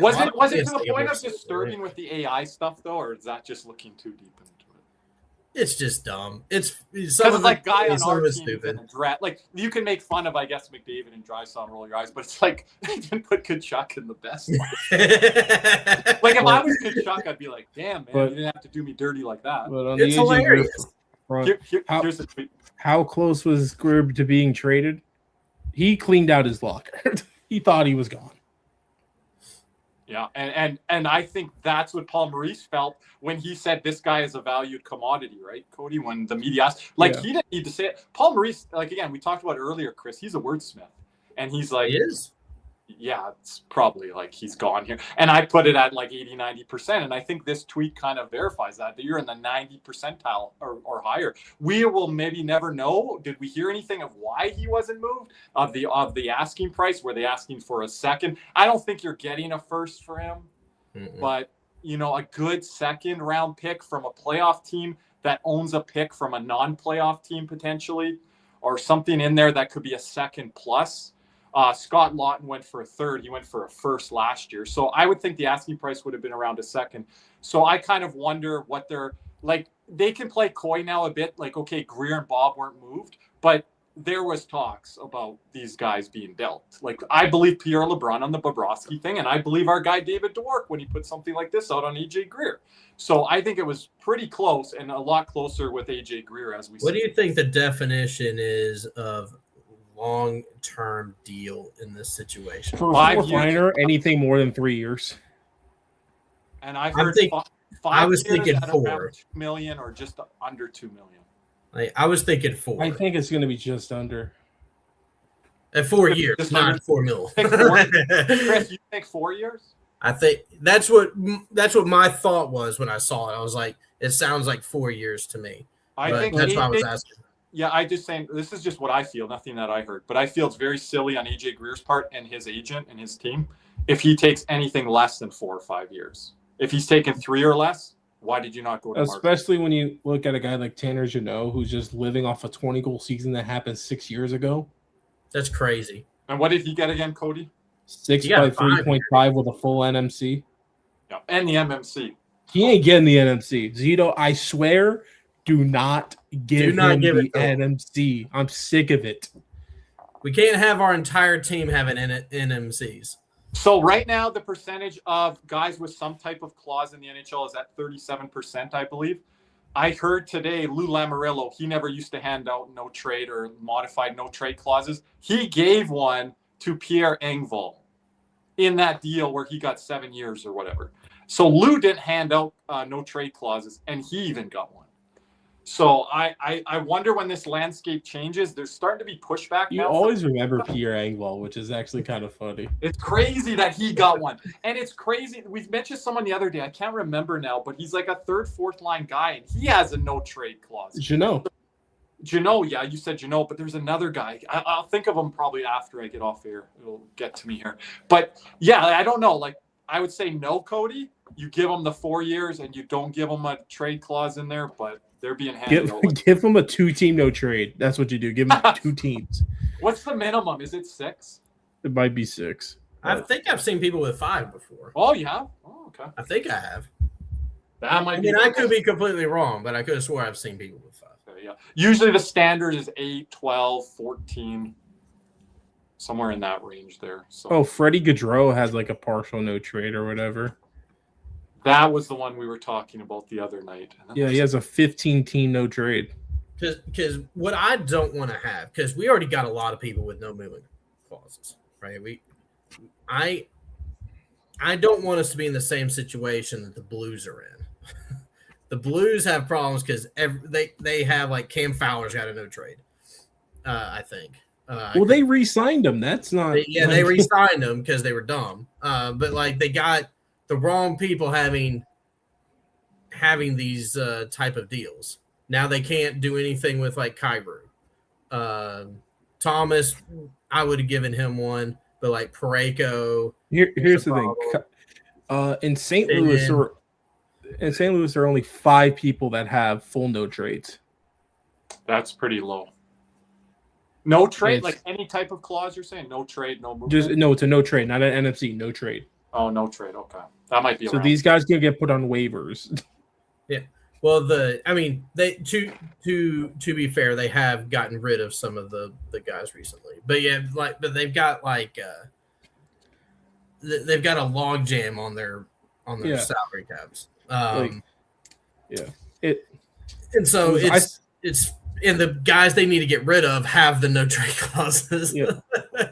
Was it to the point of disturbing with the AI stuff though, or is that just looking too deep into it? It's just dumb. It's like guy on our team stupid. Like you can make fun of, I guess, McDavid and Draisaitl and roll your eyes, but it's like they didn't put Kachuk in the best. Like if I was Kachuk, I'd be like, damn man, you didn't have to do me dirty like that. But on it's the hilarious. Here's the tweet. How close was Grib to being traded? He cleaned out his locker. He thought he was gone. Yeah, and I think that's what Paul Maurice felt when he said this guy is a valued commodity, right, Cody? When the media asked, he didn't need to say it. Paul Maurice, like again, we talked about earlier, Chris. He's a wordsmith, and he's like, he is. Yeah, it's probably like he's gone here. And I put it at like 80-90%. And I think this tweet kind of verifies that you're in the 90 percentile or higher. We will maybe never know. Did we hear anything of why he wasn't moved? Of the asking price? Were they asking for a second? I don't think you're getting a first for him. Mm-mm. But, a good second round pick from a playoff team that owns a pick from a non-playoff team potentially, or something in there that could be a second plus. Scott Lawton went for a third. He went for a first last year. So I would think the asking price would have been around a second. So I kind of wonder what they're like. They can play coy now a bit. Like, okay, Greer and Bob weren't moved, but there was talks about these guys being dealt. Like, I believe Pierre LeBrun on the Bobrovsky thing, and I believe our guy David Dwork when he put something like this out on AJ Greer. So I think it was pretty close and a lot closer with AJ Greer as we see. What do you think the definition is of long-term deal in this situation? For a fourth-liner, anything more than 3 years. And I heard I was thinking 4 $2 million or just under $2 million. Like, I was thinking 4. I think it's going to be just under. At 4 years, not 4 mil. Chris, you think 4 years? I think that's what my thought was when I saw it. I was like, it sounds like 4 years to me. I think that's why I was asking. Yeah, I just saying this is just what I feel, nothing that I heard. But I feel it's very silly on AJ Greer's part and his agent and his team if he takes anything less than 4 or 5 years. If he's taken 3 or less, why did you not go to market? Especially when you look at a guy like Tanner Jeannot, who's just living off a 20-goal season that happened 6 years ago. That's crazy. And what did he get again, Cody? 6 by 3.5 with a full NMC. Yeah, and the MMC. He ain't getting the NMC. Zito, I swear, do not give him the NMC. I'm sick of it. We can't have our entire team having NMCs. So right now, the percentage of guys with some type of clause in the NHL is at 37%, I believe. I heard today Lou Lamoriello, he never used to hand out no trade or modified no trade clauses. He gave one to Pierre Engvall in that deal where he got 7 years or whatever. So Lou didn't hand out no trade clauses, and he even got one. So I wonder when this landscape changes. There's starting to be pushback. You always remember Pierre Engvall, which is actually kind of funny. It's crazy that he got one. And it's crazy. We mentioned someone the other day. I can't remember now, but he's like a third, fourth line guy, and he has a no trade clause. Jeannot, yeah, you said Jeannot, but there's another guy. I'll think of him probably after I get off air. It'll get to me here. But yeah, I don't know. Like, I would say no, Cody. You give him the 4 years and you don't give him a trade clause in there, but they're being handed over. Give him a 2-team no trade. That's what you do. Give him 2 teams. What's the minimum? Is it 6? It might be 6. I think I've seen people with 5 before. Oh, you have? Oh, okay. I think I have. That might I could be completely wrong, but I could have swore I've seen people with 5. Yeah. Usually the standard is 8, 12, 14, somewhere in that range there. So Oh, Freddie Gaudreau has like a partial no trade or whatever. that was the one we were talking about the other night. Yeah, he has a 15-team no trade. Because what I don't want to have, because we already got a lot of people with no moving clauses, right? I don't want us to be in the same situation that the Blues are in. The Blues have problems because they have like Cam Fowler's got a no trade, I think. Well, they re-signed him. That's not. They re-signed him because they were dumb. But like they got the wrong people having these type of deals. Now they can't do anything with like Kyrou. Thomas, I would have given him one, but like Parayko. Here's the thing. In St. Louis, there are only 5 people that have full no trades. That's pretty low. No trade, like any type of clause you're saying? No trade, no movement? It's a no trade, not an NFC, no trade. Oh, no trade. Okay. That might be so these guys can get put on waivers. Yeah. Well, they to be fair, they have gotten rid of some of the guys recently. But yeah, but they've got they've got a log jam on their salary caps. And so it's and the guys they need to get rid of have the no trade clauses. Yeah.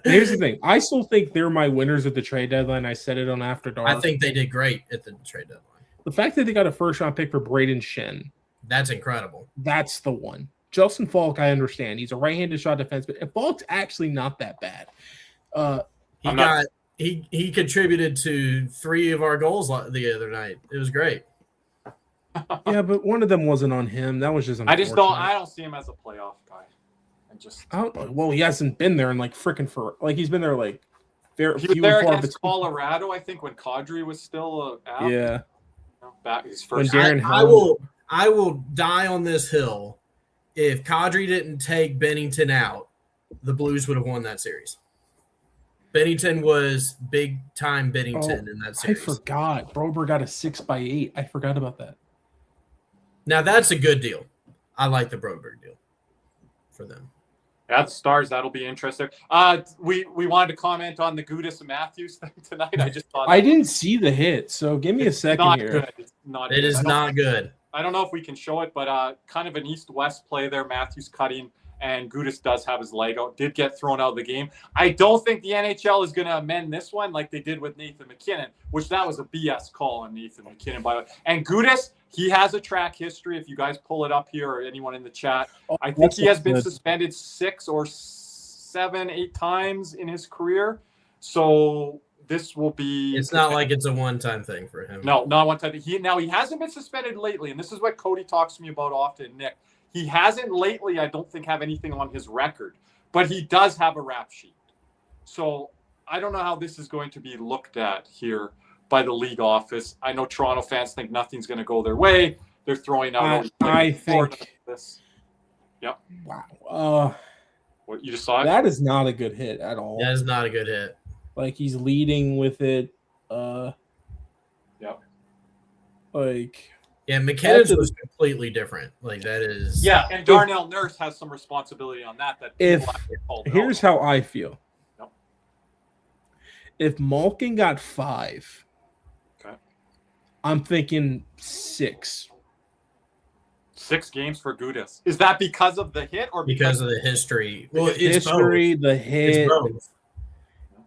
Here's the thing. I still think they're my winners at the trade deadline. I said it on After Dark. I think they did great at the trade deadline. The fact that they got a first-round pick for Braden Shen. That's incredible. That's the one. Justin Falk, I understand. He's a right-handed shot defenseman. And Falk's actually not that bad. He contributed to 3 of our goals the other night. It was great. Yeah, but one of them wasn't on him. That was just unfortunate. I don't see him as a playoff guy. Well, he hasn't been there in like freaking he's been there like he was there against Colorado, I think, when Kadri was still out. Yeah. Back his first. I will die on this hill. If Kadri didn't take Bennington out, the Blues would have won that series. Bennington was big time Bennington in that series. I forgot. Broberg got a 6x8. I forgot about that. Now that's a good deal. I like the Broberg deal for them. Yeah, the Stars, that'll be interesting. We wanted to comment on the Gudas and Matthews thing tonight. I just thought I didn't see the hit, so give me a second here. Good. It's not good. It is not good. I don't know if we can show it, but kind of an east-west play there. Matthews cutting, and Gudas does have his leg out. Did get thrown out of the game. I don't think the NHL is going to amend this one like they did with Nathan McKinnon, which that was a BS call on Nathan McKinnon, by the way. And Gudas, he has a track history. If you guys pull it up here or anyone in the chat, I think he has been suspended 6 or 7, 8 times in his career. So this will be. It's not like it's a one-time thing for him. No, not one time. He hasn't been suspended lately, and this is what Cody talks to me about often, Nick. He hasn't lately, I don't think, have anything on his record, but he does have a rap sheet. So I don't know how this is going to be looked at here by the league office. I know Toronto fans think nothing's going to go their way. They're throwing out. I think this. Yep. Wow. What you just saw? That is not a good hit at all. That is not a good hit. Like he's leading with it. Yep. Like. Yeah, McKinnon's was completely different. Like that is. Yeah, and Darnell Nurse has some responsibility on that. Here's how I feel. Yep. If Malkin got 5, okay, I'm thinking 6. 6 games for Gudas. Is that because of the hit or because of the history? Well, it's history, both. The hit, it's both.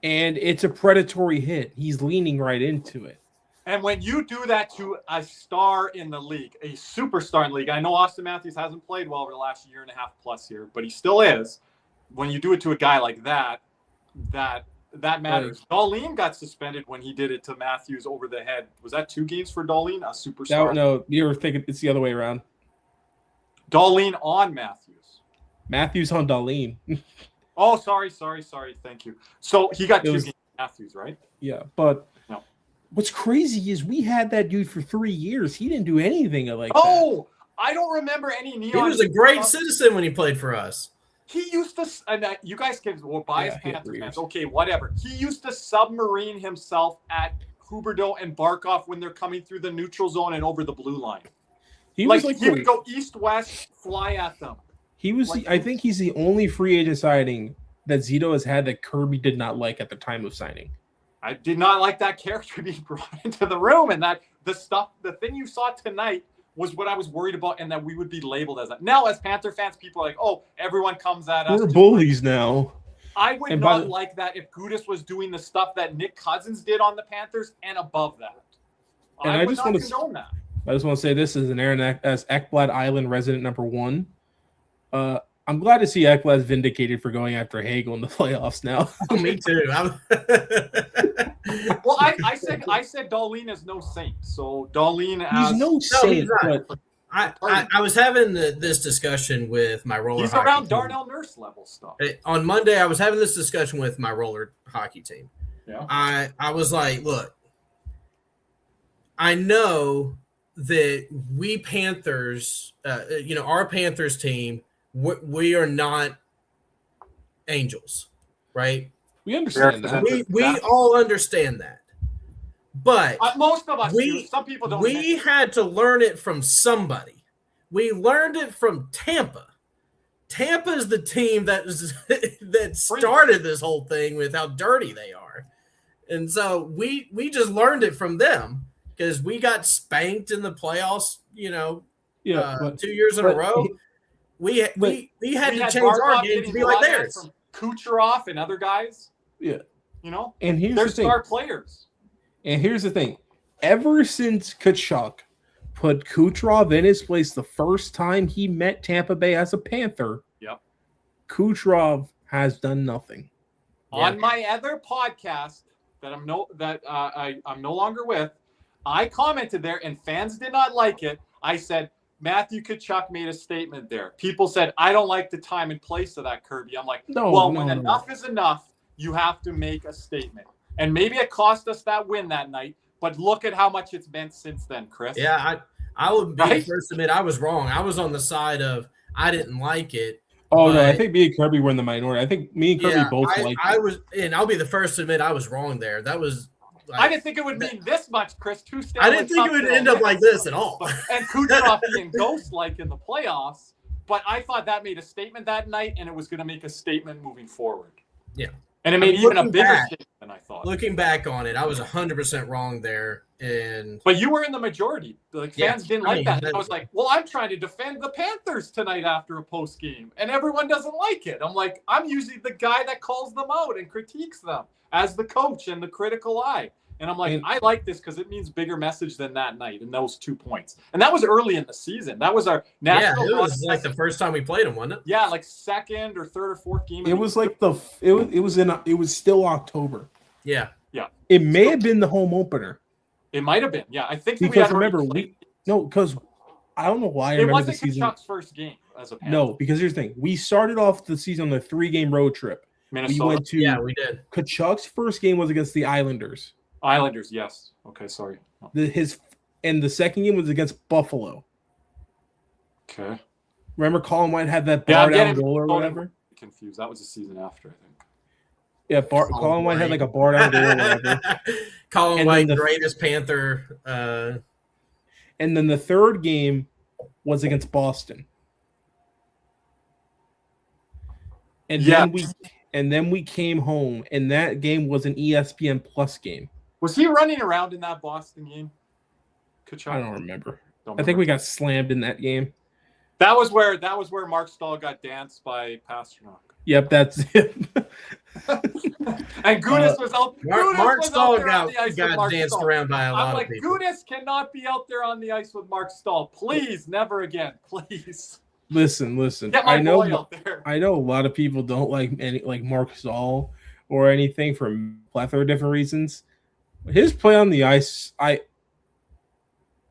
And it's a predatory hit. He's leaning right into it. And when you do that to a star in the league, a superstar in the league, I know Austin Matthews hasn't played well over the last year and a half plus here, but he still is. When you do it to a guy like that matters. Darlene got suspended when he did it to Matthews over the head. Was that 2 games for Darlene, a superstar? No, you're thinking it's the other way around. Darlene on Matthews. Matthews on Darlene. Oh, sorry. Thank you. So he got 2 games Matthews, right? Yeah, but no. What's crazy is we had that dude for 3 years. He didn't do anything like that. Oh, I don't remember any neon. He was a great citizen when he played for us. He used to, and you guys can bias Panthers fans. Okay, whatever. He used to submarine himself at Huberdeau and Barkov when they're coming through the neutral zone and over the blue line. He was like he would go east-west, fly at them. He was. I think he's the only free agent signing that Zito has had that Kirby did not like at the time of signing. I did not like that character being brought into the room, and that the thing you saw tonight was what I was worried about, and that we would be labeled as that. Now, as Panther fans, people are like, "Oh, everyone comes at us." We're bullies now. I would not like that if Gudas was doing the stuff that Nick Cousins did on the Panthers and above that. And I would not condone that. I just want to say this is an Aaron as Ekblad Island resident number 1. I'm glad to see Ekblad vindicated for going after Hagel in the playoffs now. Me too. Well, I said Darlene is no saint. So Darlene he's no saint. But I was having this discussion with my roller. He's hockey around team. Darnell Nurse level stuff. On Monday, I was having this discussion with my roller hockey team. Yeah. I was like, look, I know that we Panthers, our Panthers team, we are not angels, right? We understand that. We all understand that. But most of us do. Some people don't. We had to learn it from somebody. We learned it from Tampa. Tampa is the team that started this whole thing with how dirty they are. And so we just learned it from them because we got spanked in the playoffs, 2 years in a row. We had to change our game to be like theirs. From Kucherov and other guys. Yeah. And here's they're the thing. star players. And here's the thing. Ever since Tkachuk put Kucherov in his place the first time he met Tampa Bay as a Panther, yep, Kucherov has done nothing. On my other podcast that I'm no longer with, I commented there and fans did not like it. I said Matthew Tkachuk made a statement there. People said, I don't like the time and place of that, Kirby. I'm like, when enough is enough, you have to make a statement. And maybe it cost us that win that night, but look at how much it's meant since then, Chris. Yeah, I would be the first to admit I was wrong. I was on the side of I didn't like it. Oh, no, I think me and Kirby were in the minority. I think me and Kirby both liked it. And I'll be the first to admit I was wrong there. That was I didn't think it would mean this much, Chris. I didn't think it would end up like this at all. And Kucherov being ghost-like in the playoffs, but I thought that made a statement that night, and it was going to make a statement moving forward. Yeah. And it made even a bigger statement than I thought. Looking back on it, I was 100% wrong there. But you were in the majority. Fans didn't like that. And I was like, well, I'm trying to defend the Panthers tonight after a post game, and everyone doesn't like it. I'm like, I'm usually the guy that calls them out and critiques them as the coach and the critical eye. And I'm like, I like this because it means bigger message than that night and those 2 points. And that was early in the season. That was our national. Yeah, it was like the first time we played them, wasn't it? Yeah, like second or third or fourth game. It was like it was still October. Yeah. Yeah. It may have been the home opener. It might have been. Yeah, I think because because I don't know why I remember the season. It wasn't Tkachuk's first game as a Panther. No, because here's the thing. We started off the season on a 3-game road trip. Minnesota. We went to we did. Tkachuk's first game was against the Islanders. Islanders, yes. Okay, sorry. The second game was against Buffalo. Okay. Remember Colin White had that bar down goal or whatever? Confused. That was the season after, I think. Yeah, Colin White had like a bar down goal or whatever. Colin White, greatest Panther. And then the third game was against Boston. And then we came home, and that game was an ESPN Plus game. Was he running around in that Boston game? Tkachuk? I don't remember. I think we got slammed in that game. That was where Mark Stahl got danced by Pasternak. Yep, that's it. And Gudas was out. Mark Stahl got danced around by a lot of people. Gudas cannot be out there on the ice with Mark Stahl. Please, never again. Please. Listen. Get my boy out there. I know a lot of people don't like Mark Stahl or anything for a plethora of different reasons. His play on the ice, I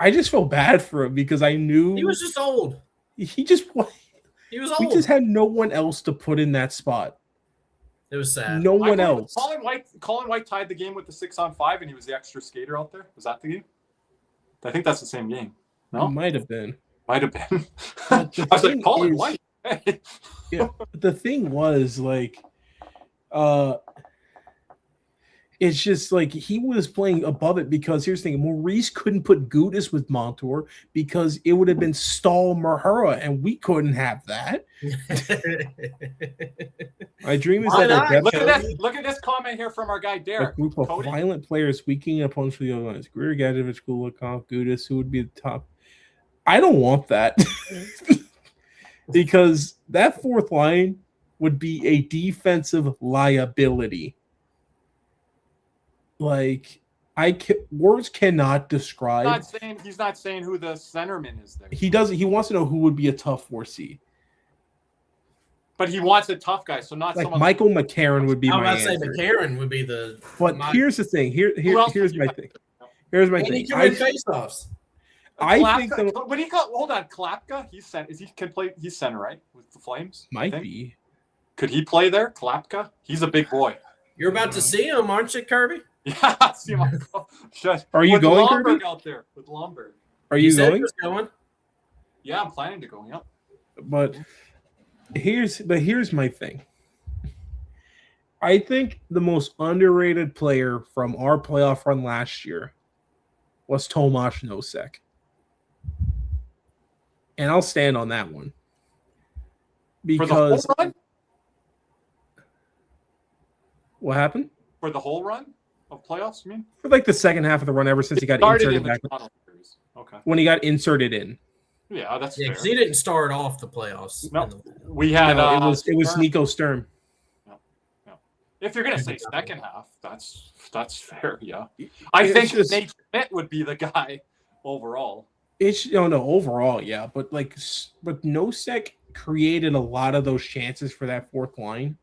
just feel bad for him because I knew he was just old. He was old. We just had no one else to put in that spot. It was sad. No one else. Colin White tied the game with the 6-on-5, and he was the extra skater out there. Was that the game? I think that's the same game. No, it might have been. I was like, Colin White. Yeah, the thing was like, It's just like he was playing above it because here's the thing: Maurice couldn't put Gudis with Montour because it would have been Stahl Mahura, and we couldn't have that. My dream is that look at this comment here from our guy Derek. A group of violent players weakening opponents for the other lines. Greer, Gadovich, Kulikov, Gudis, who would be the top? I don't want that because that fourth line would be a defensive liability. Like words cannot describe. He's not saying who the centerman is there. He doesn't. He wants to know who would be a tough 4C. But he wants a tough guy, so not like someone Michael McCarron would be my answer. I was about to say McCarron would be the. But here's the thing. Here's my thing. Here's my thing. He can win faceoffs. I think when he got hold on Klapka, he's center, right? With the Flames? Might be. Could he play there? Klapka? He's a big boy. You're about to see him, aren't you, Kirby? Yeah, see him. Are you going, Lomberg Kirby? out there with Lomberg. Are you going? Yeah, I'm planning to go. Yep. But here's my thing. I think the most underrated player from our playoff run last year was Tomáš Nosek. And I'll stand on that one. Because for the whole run? What happened? For the whole run of playoffs, you mean? For like the second half of the run ever since he got inserted back. Okay. When he got inserted in. Yeah, that's fair. Because he didn't start off the playoffs. No, we had it was Nico Sturm. No. If you're gonna say second half, that's fair. Yeah, I think Nate Schmidt would be the guy overall. Overall, yeah, but Nosek created a lot of those chances for that fourth line.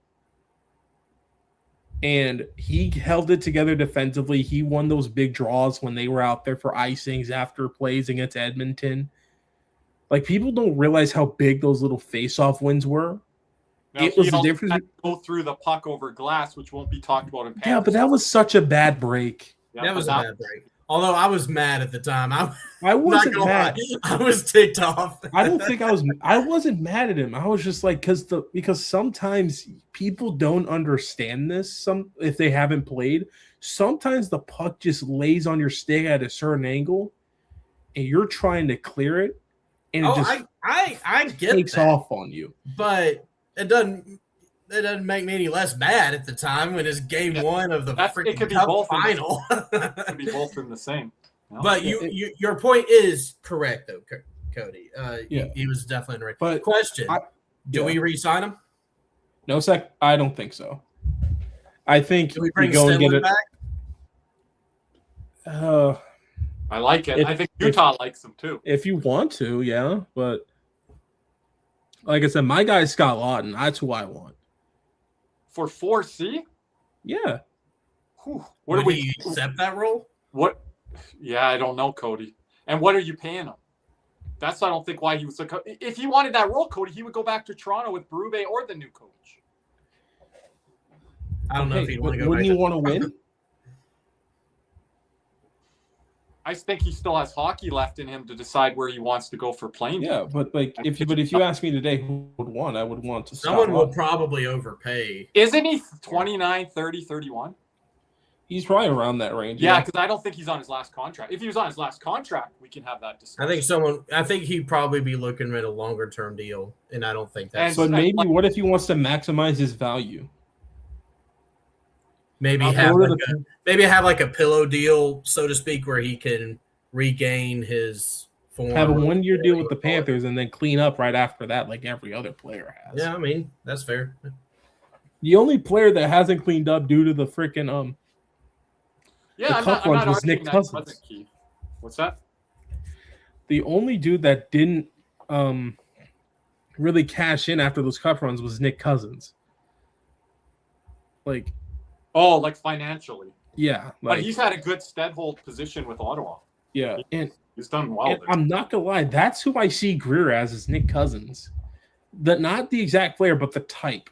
And he held it together defensively. He won those big draws when they were out there for icings after plays against Edmonton. Like, people don't realize how big those little face-off wins were. Now, it was the difference. Go through the puck over glass, which won't be talked about in Panthers. Yeah, but that was such a bad break. Yeah, that was a bad break. Although I was mad at the time. I wasn't mad. I was ticked off. I don't think I wasn't mad at him. I was just like, because sometimes people don't understand this. If they haven't played, sometimes the puck just lays on your stick at a certain angle, and you're trying to clear it, and it just I get takes off on you. But it doesn't make me any less mad at the time when it's game one of the freaking Cup final. It could be both in the same. No? But your point is correct, though, Cody. He was definitely in the right. But question: do we re-sign him? No, I don't think so. I think we go and get it back. I like it. I think Utah likes him too. If you want to, yeah. But like I said, my guy's Scott Lawton. That's who I want. For 4C? Yeah. Whew. Would he accept that role? What? Yeah, I don't know, Cody. And what are you paying him? I don't think why he was. If he wanted that role, Cody, he would go back to Toronto with Berube or the new coach. I don't know if he'd want to go. Wouldn't you want to win? I think he still has hockey left in him to decide where he wants to go for playing. Yeah, but if you ask me today who would want, I would want to. Someone will probably overpay. Isn't he 29, 30, 31? He's probably around that range. Yeah, because I don't think he's on his last contract. If he was on his last contract, we can have that discussion. I think he'd probably be looking at a longer term deal, and I don't think that's. But maybe what if he wants to maximize his value? Maybe have like a pillow deal, so to speak, where he can regain his form. Have a 1-year deal with the Panthers and then clean up right after that, like every other player has. Yeah, I mean, that's fair. The only player that hasn't cleaned up due to the freaking I'm not was Nick Cousins. What's that? The only dude that didn't really cash in after those cup runs was Nick Cousins. Like financially. Yeah. But he's had a good steadhold position with Ottawa. Yeah. He's done well. I'm not going to lie. That's who I see Greer as is Nick Cousins. Not the exact player, but the type.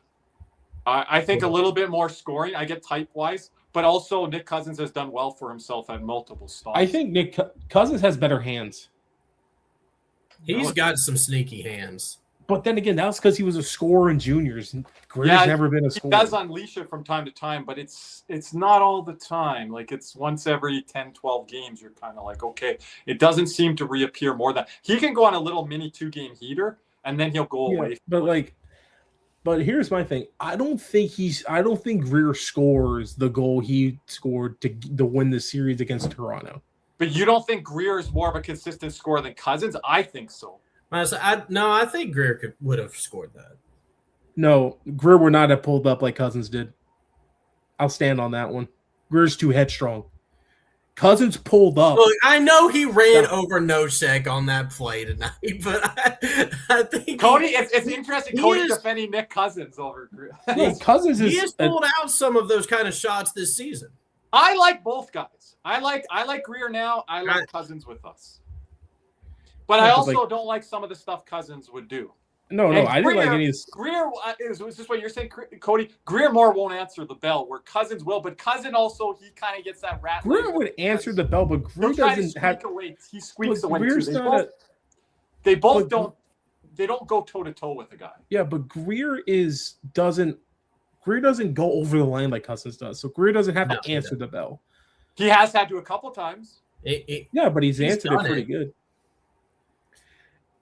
I think a little bit more scoring. I get type-wise. But also Nick Cousins has done well for himself at multiple stops. I think Nick Cousins has better hands. He's got some sneaky hands. But then again, that's because he was a scorer in juniors. Greer's never been a scorer. He does unleash it from time to time, but it's not all the time. Like it's once every 10, 12 games. You're kind of like, okay. It doesn't seem to reappear more than he can go on a little mini 2-game heater, and then he'll go away. But here's my thing. I don't think Greer scores the goal he scored to win the series against Toronto. But you don't think Greer is more of a consistent scorer than Cousins? I think so. I think Greer would have scored that. No, Greer would not have pulled up like Cousins did. I'll stand on that one. Greer's too headstrong. Cousins pulled up. Look, I know he ran over Nosek on that play tonight, but I think Cody. It's interesting. Cody defending Nick Cousins over Greer. Cousins he has pulled out some of those kind of shots this season. I like both guys. I like Greer now. I like Cousins with us, but I also don't like some of the stuff Cousins would do. No, I didn't like any of this. Greer, is this what you're saying, Cody? Greer more won't answer the bell, where Cousins will, but Cousin also, he kind of gets that rat. Greer would answer the bell, but Greer doesn't have. He squeaks away too. They both don't go toe to toe with a guy. Yeah, but Greer doesn't go over the line like Cousins does, so Greer doesn't have to answer the bell. He has had to a couple times. But he's answered it pretty good.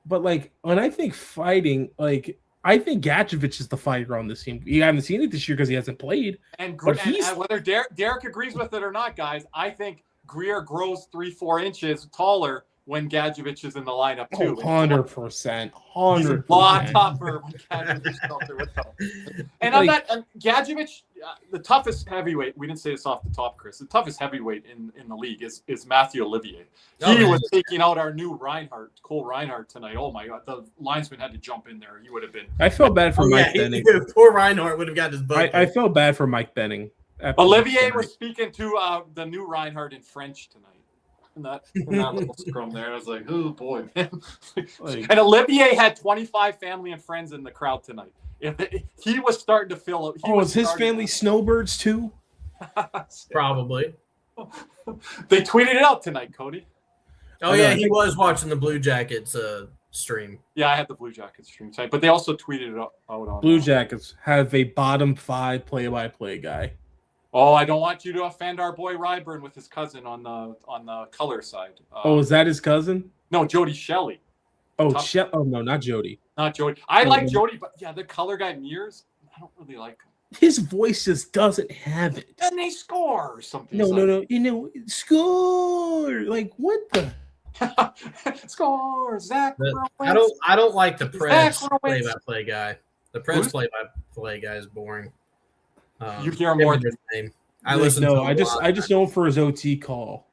But when I think fighting, I think Gadjevich is the fighter on this team. You haven't seen it this year because he hasn't played. And whether Derek agrees with it or not, guys, I think Greer grows 3-4 inches taller when Gadjevich is in the lineup too. 100%. He's a lot tougher when Gadjevich comes there with him. And I'm not Gadjevich, the toughest heavyweight. We didn't say this off the top, Chris. The toughest heavyweight in the league is Matthew Olivier. He was taking out our new Cole Reinhardt tonight. Oh my God, the linesman had to jump in there. He would have been. I felt bad for Mike Benning. Poor Reinhardt would have got his butt. I felt bad for Mike Benning. Olivier was speaking to the new Reinhardt in French tonight. In that little scrum there, I was like, "Oh boy, man!" And Olivier had 25 family and friends in the crowd tonight. He was starting to fill up. Was his family snowbirds too? Probably. They tweeted it out tonight, Cody. Oh yeah, he was watching the Blue Jackets stream. Yeah, I had the Blue Jackets stream tonight, but they also tweeted it out on Blue Jackets have a bottom 5 play-by-play guy. Oh, I don't want you to offend our boy Ryburn with his cousin on the color side. Is that his cousin? No, Jody Shelley. Oh, no, not Jody. Not Jody. I like Jody, but yeah, the color guy Mears, I don't really like him. His voice just doesn't have it. And they score or something. No. Score. Like what the? Score. Zach. I don't like the press play-by-play guy. The press play-by-play guy is boring. You hear him more than name. I just know him for his OT call.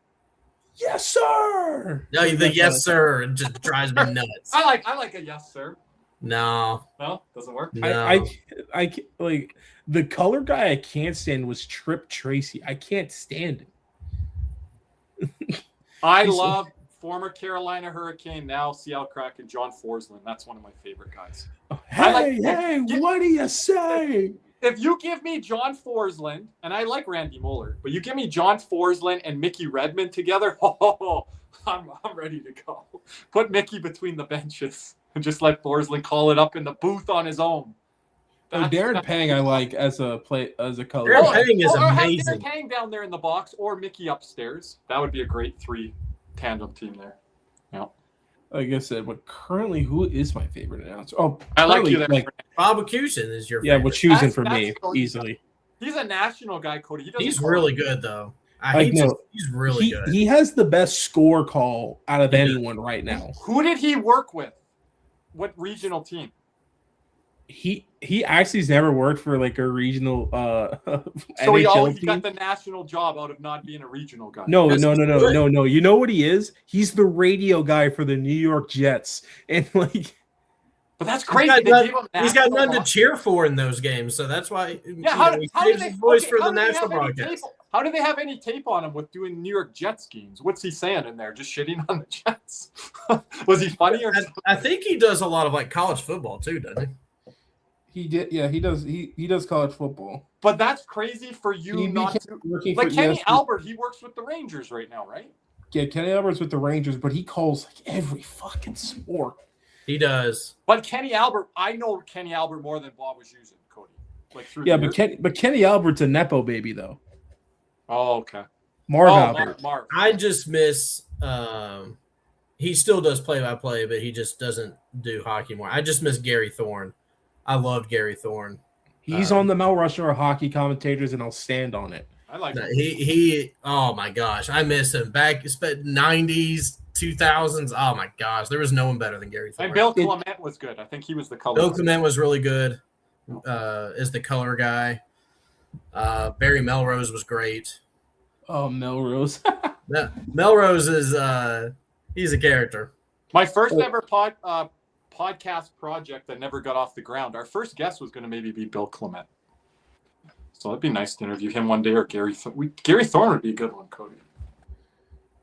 Yes, sir. No, the yes, sir. It just drives me nuts. I like a yes, sir. No, doesn't work. No. I like the color guy. I can't stand was Trip Tracy. I can't stand him. I love former Carolina Hurricane, now Seattle Kraken, John Forsland. That's one of my favorite guys. Hey, what do you say? If you give me John Forsland, and I like Randy Moeller, but you give me John Forsland and Mickey Redmond together, I'm ready to go. Put Mickey between the benches and just let Forsland call it up in the booth on his own. Darren Pang I like as a color. Darren Pang is amazing. Have Darren Pang down there in the box or Mickey upstairs. That would be a great 3 tandem team there. Yeah. Like I said, but currently, who is my favorite announcer? Oh, I like you there. Bob Acusen is your favorite. Yeah, well, choosing for me easily. He's a national guy, Cody. He's really good, though. He's really good. He has the best score call out of anyone right now. Who did he work with? What regional team? He actually has never worked for like a regional so he got the national job out of not being a regional guy. No. You know what he is? He's the radio guy for the New York Jets. And like but that's crazy. He's got none to cheer for in those games, so that's why he saves his voice for the national broadcast. How do they have any tape on him with doing New York Jets games? What's he saying in there? Just shitting on the Jets? Was he funny or something? I think he does a lot of like college football too, doesn't he? He did, yeah. He does. He does college football. But that's crazy for you not to. Like Kenny Albert, he works with the Rangers right now, right? Yeah, Kenny Albert's with the Rangers, but he calls like every fucking sport. He does. But Kenny Albert, I know Kenny Albert more than Bob was using, Cody. Like through Yeah, the years. but Kenny Albert's a Nepo baby, though. Oh, okay. Marv Albert. Marv. I just miss he still does play-by-play, but he just doesn't do hockey more. I just miss Gary Thorne. I loved Gary Thorne. He's on the Mount Rushmore of hockey commentators, and I'll stand on it. I like him. He oh my gosh, I miss him. Back 90s, 2000s. Oh my gosh, there was no one better than Gary Thorne. And Bill Clement was good. I think he was the color. Bill Clement was really good as the color guy. Barry Melrose was great. Oh, Melrose. Melrose is he's a character. My first ever podcast project that never got off the ground. Our first guest was going to maybe be Bill Clement. So it'd be nice to interview him one day, or Gary Thorne. Gary Thorne would be a good one, Cody.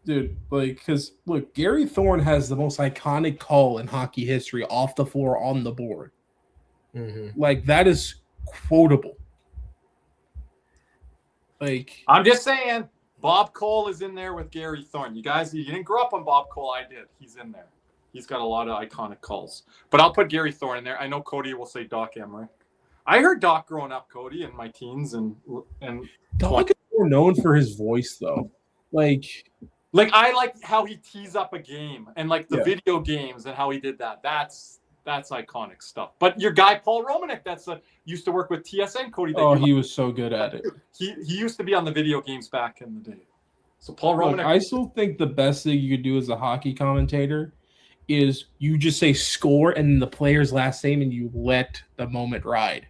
Dude, because look, Gary Thorne has the most iconic call in hockey history off the floor on the board. Mm-hmm. That is quotable. I'm just saying, Bob Cole is in there with Gary Thorne. You guys, you didn't grow up on Bob Cole. I did. He's in there. He's got a lot of iconic calls. But I'll put Gary Thorne in there. I know Cody will say Doc Emmerich. I heard Doc growing up, Cody, in my teens, and Doc is more known for his voice, though. I like how he tees up a game, and the video games and how he did that. That's iconic stuff. But your guy Paul Romanek, used to work with TSN, Cody. He was so good at it. He used to be on the video games back in the day. So Paul Romanek. I still think the best thing you could do as a hockey commentator is you just say score and the player's last name, and you let the moment ride.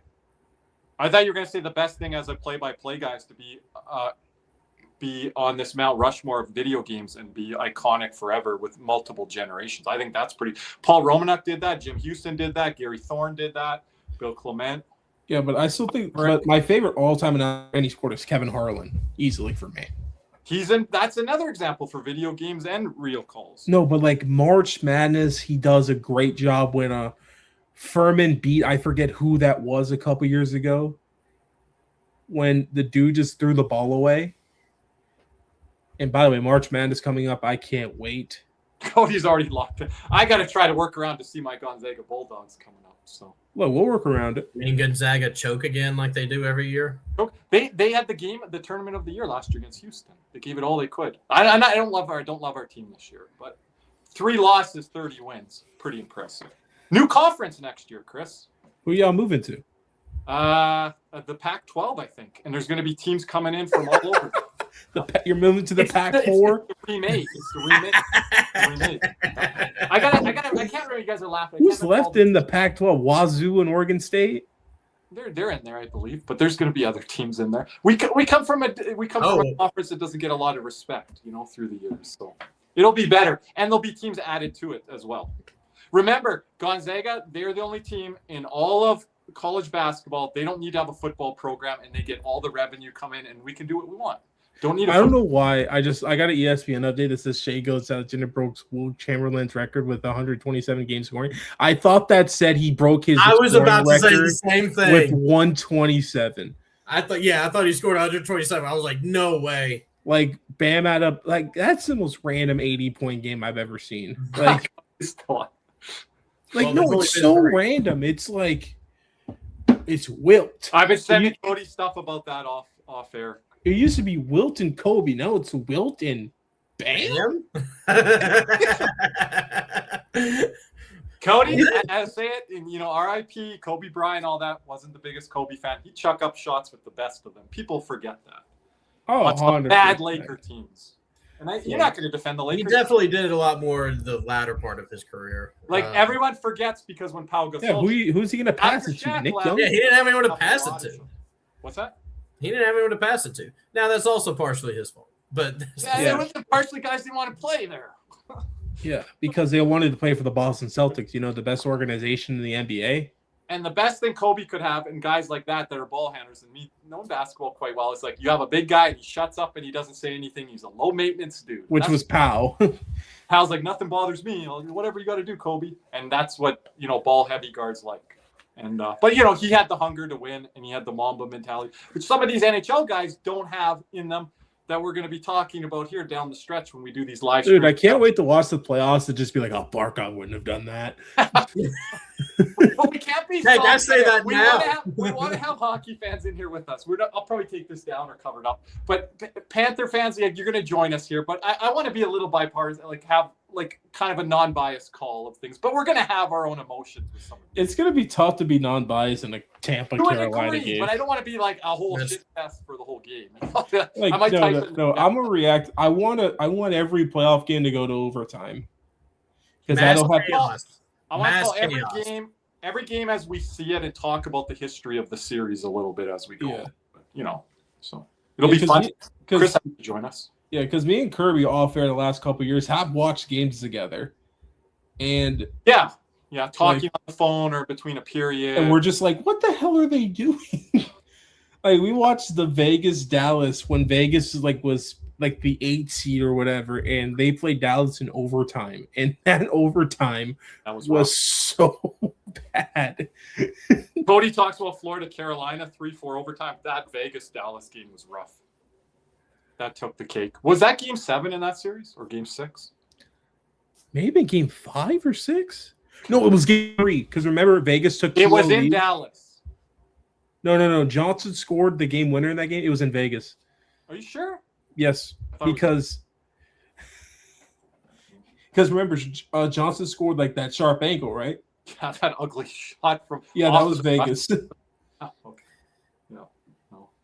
I thought you were going to say the best thing as a play-by-play guy is to be on this Mount Rushmore of video games and be iconic forever with multiple generations. I think that's pretty. Paul Romanek did that. Jim Houston did that. Gary Thorne did that. Bill Clement. Yeah, but I still think my favorite all-time in any sport is Kevin Harlan, easily for me. That's another example for video games and real calls. No, but March Madness, he does a great job when Furman beat, I forget who that was a couple years ago, when the dude just threw the ball away. And by the way, March Madness coming up. I can't wait. Cody's already locked in. I got to try to work around to see my Gonzaga Bulldogs coming up. So we'll work around it. And Gonzaga choke again like they do every year. They had the tournament of the year last year against Houston. They gave it all they could. I don't love our team this year, but 3 losses, 30 wins, pretty impressive. New conference next year, Chris. Who y'all moving to? The Pac-12, I think, and there's going to be teams coming in from all over. You're moving to the Pac-4? It's the remake. I can't remember. You guys are laughing. Who's left in the Pac-12? Wazoo and Oregon State? They're in there, I believe, but there's going to be other teams in there. We come from a conference that doesn't get a lot of respect, through the years. So it'll be better, and there'll be teams added to it as well. Remember, Gonzaga, they're the only team in all of college basketball. They don't need to have a football program, and they get all the revenue come in, and we can do what we want. I don't know why. I got an ESPN update that says Shai Gilgeous-Alexander broke Will Chamberlain's record with 127 games scoring. I thought that said he broke his. I was about to say the same thing with 127. I thought he scored 127. I was like, no way. Bam that's the most random 80-point game I've ever seen. It's so random. It's it's Wilt. I've been sending Cody stuff about that off air. It used to be Wilt and Kobe. Now it's Wilt and Bam. Cody, I say it, and R.I.P. Kobe Bryant, all that. Wasn't the biggest Kobe fan. He'd chuck up shots with the best of them. People forget that. Oh, some bad Laker teams. And you're not going to defend the Lakers. He definitely did a lot more in the latter part of his career. Everyone forgets because when Pau Gasol... who's he going to pass it to? Nick Young? Yeah, he didn't have anyone to pass it to. What's that? He didn't have anyone to pass it to. Now, that's also partially his fault. But it was partially guys didn't want to play there. Yeah, because they wanted to play for the Boston Celtics, the best organization in the NBA. And the best thing Kobe could have, and guys like that are ball handlers, and me knowing basketball quite well, is you have a big guy and he shuts up and he doesn't say anything. He's a low maintenance dude. Which was Pau. Pau's nothing bothers me. Whatever you got to do, Kobe. And that's what ball heavy guards like. And but he had the hunger to win, and he had the Mamba mentality, which some of these NHL guys don't have in them. that we're going to be talking about here down the stretch when we do these live Dude, streams. I can't wait to watch the playoffs to just be like, oh, Barkov wouldn't have done that. But we can't be. Hey, I say that now. We want to have hockey fans in here with us. I'll probably take this down or cover it up. But Panther fans, yeah, you're going to join us here. But I want to be a little bipartisan, like have like kind of a non-biased call of things. But we're going to have our own emotions with some of these. It's going to be tough to be non-biased in a Tampa Carolina game. But I don't want to be like a whole shit fest for the whole game. Like, I might no, I'm gonna react. I want every playoff game to go to overtime because I don't have to. I want to call every game as we see it and talk about the history of the series a little bit as we go. Yeah. You know, so it'll be fun. Chris, join us. Yeah, because me and Kirby off air the last couple of years have watched games together, and yeah, talking on the phone or between a period, and we're just like, what the hell are they doing? Like we watched the Vegas Dallas when Vegas was like the 8th seed or whatever, and they played Dallas in overtime, and that overtime was so bad. Cody talks about Florida Carolina 3-4 overtime. That Vegas Dallas game was rough. That took the cake. Was that game 7 in that series or game 6? Maybe game 5 or 6. No, it was game 3 because remember Vegas took. It was in Dallas. No. Johnson scored the game winner in that game. It was in Vegas. Are you sure? Yes, because remember Johnson scored like that sharp angle, right? Yeah, that ugly shot from. Yeah, that was Vegas. Okay. No,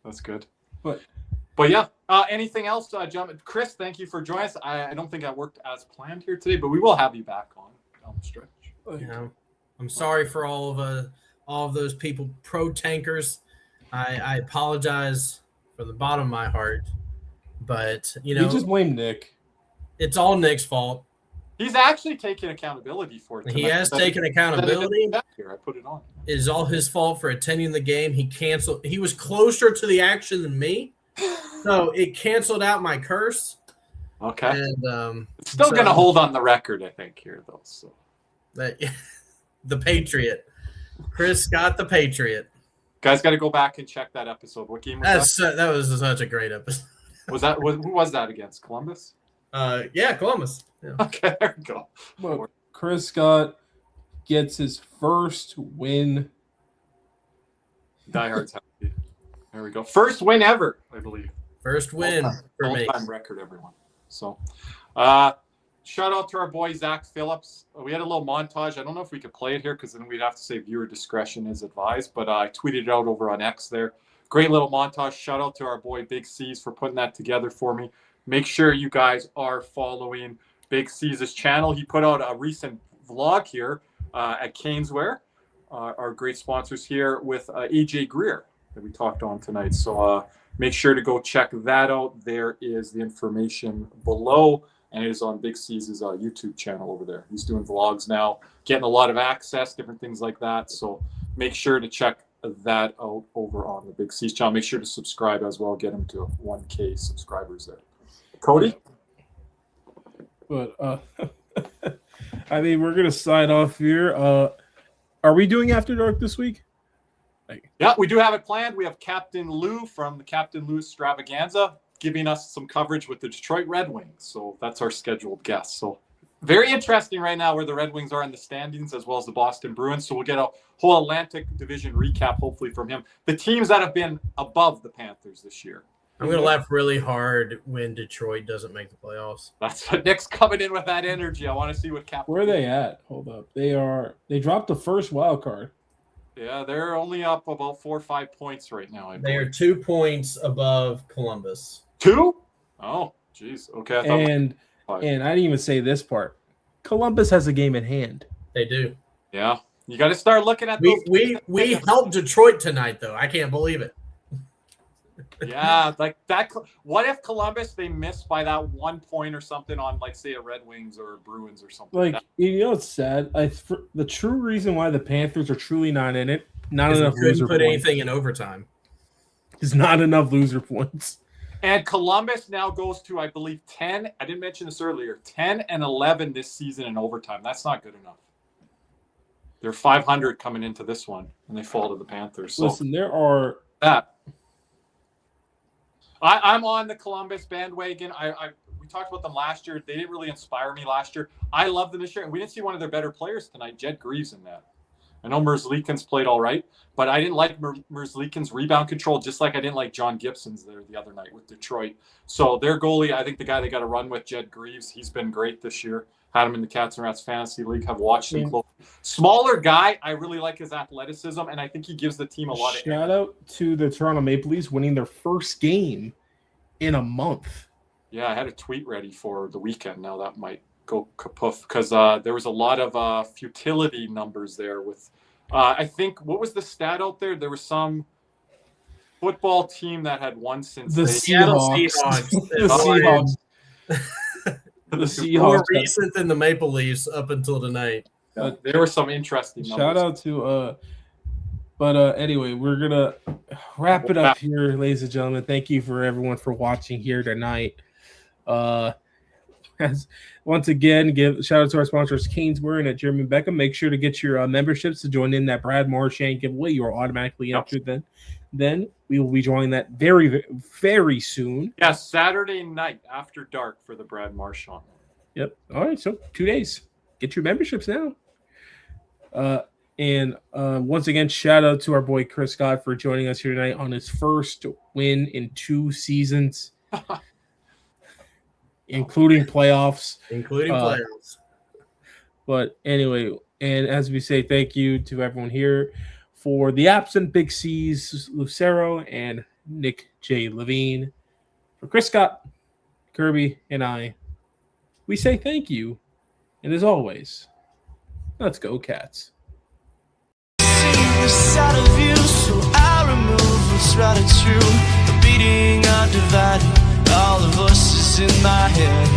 that's good. But yeah. Anything else, John? Chris, thank you for joining us. I don't think I worked as planned here today, but we will have you back on down the stretch. Yeah, I'm sorry for all of those people, pro tankers. I apologize from the bottom of my heart, but you just blame Nick. It's all Nick's fault. He's actually taking accountability for it. He has taken accountability. Here, I put it on. It is all his fault for attending the game. He canceled. He was closer to the action than me, so it canceled out my curse. Okay. And it's still going to hold on the record, I think, here though. So the Patriot, Chris Scott, the Patriot. Guys, got to go back and check that episode. What game was that? That was such a great episode. Who was that against? Columbus? Yeah, Columbus. Yeah. Okay, there we go. Well, Chris Scott gets his first win. Die Hard's happy. There we go. First win ever, I believe. First win for me. All-time record, everyone. So, shout out to our boy Zach Phillips. We had a little montage. I don't know if we could play it here because then we'd have to say viewer discretion is advised. But I tweeted it out over on X there. Great little montage. Shout out to our boy Big C's for putting that together for me. Make sure you guys are following Big C's channel. He put out a recent vlog here at CatsNR, our great sponsors here with AJ Greer that we talked on tonight. So make sure to go check that out. There is the information below, and it is on Big C's YouTube channel over there. He's doing vlogs now, getting a lot of access, different things like that. So make sure to check that out over on the Big C's channel. Make sure to subscribe as well. Get him to 1K subscribers there. Cody? But I mean, we're gonna sign off here. Are we doing After Dark this week? Yeah, we do have it planned. We have Captain Lou from the Captain Lou Extravaganza giving us some coverage with the Detroit Red Wings. So that's our scheduled guest. So very interesting right now where the Red Wings are in the standings as well as the Boston Bruins. So we'll get a whole Atlantic Division recap hopefully from him. The teams that have been above the Panthers this year. I'm going to laugh really hard when Detroit doesn't make the playoffs. That's what Nick's coming in with that energy. I want to see what Captain. Where are they at? Hold up. They dropped the first wild card. Yeah, they're only up about 4 or 5 points right now. They are 2 points above Columbus. 2? Oh, geez. Okay. And I didn't even say this part. Columbus has a game in hand. They do. Yeah. You got to start looking at we helped Detroit tonight, though. I can't believe it. Yeah, like that. What if Columbus, they missed by that 1 point or something on, like, say, a Red Wings or a Bruins or something? Like, you know, it's sad. The true reason why the Panthers are truly not in it, not enough loser points. Anything in overtime. There's not enough loser points. And Columbus now goes to, I believe, 10. I didn't mention this earlier. 10 and 11 this season in overtime. That's not good enough. They're 500 coming into this one, and they fall to the Panthers. So listen, there are that. I'm on the Columbus bandwagon. We talked about them last year. They didn't really inspire me last year. I love them this year, and we didn't see one of their better players tonight, Jed Greaves, in that. I know Merzlikins played all right, but I didn't like Merzlikins' rebound control, just like I didn't like John Gibson's there the other night with Detroit. So their goalie, I think the guy they got to run with, Jed Greaves, he's been great this year. Had him in the Cats and Rats Fantasy League, have watched him close. Smaller guy, I really like his athleticism, and I think he gives the team a lot of shout out to the Toronto Maple Leafs winning their first game in a month. Yeah, I had a tweet ready for the weekend. Now that might go kapoof because there was a lot of futility numbers there with I think what was the stat out there? There was some football team that had won since the Seahawks. The Seahawks. More recent than the Maple Leafs up until tonight. There were some interesting numbers. Shout out to anyway, we're gonna wrap it up here, ladies and gentlemen. Thank you for everyone for watching here tonight. Once again, give shout out to our sponsors, Caneswear and at Jeremy Beckham. Make sure to get your memberships to join in that Brad Marchand giveaway. You are automatically entered. Then we will be joining that very, very soon. Yeah, Saturday night after dark for the Brad Marchand. Yep. All right. So 2 days. Get your memberships now. And once again, shout out to our boy Chris Scott for joining us here tonight on his first win in 2 seasons. Including playoffs. But anyway, and as we say, thank you to everyone here for the absent Big C's, Lucero and Nick J. Levine. For Chris Scott, Kirby, and I, we say thank you. And as always, let's go Cats. Side of you, so I remove what's right and true. The beating undivided, all the voices in my head.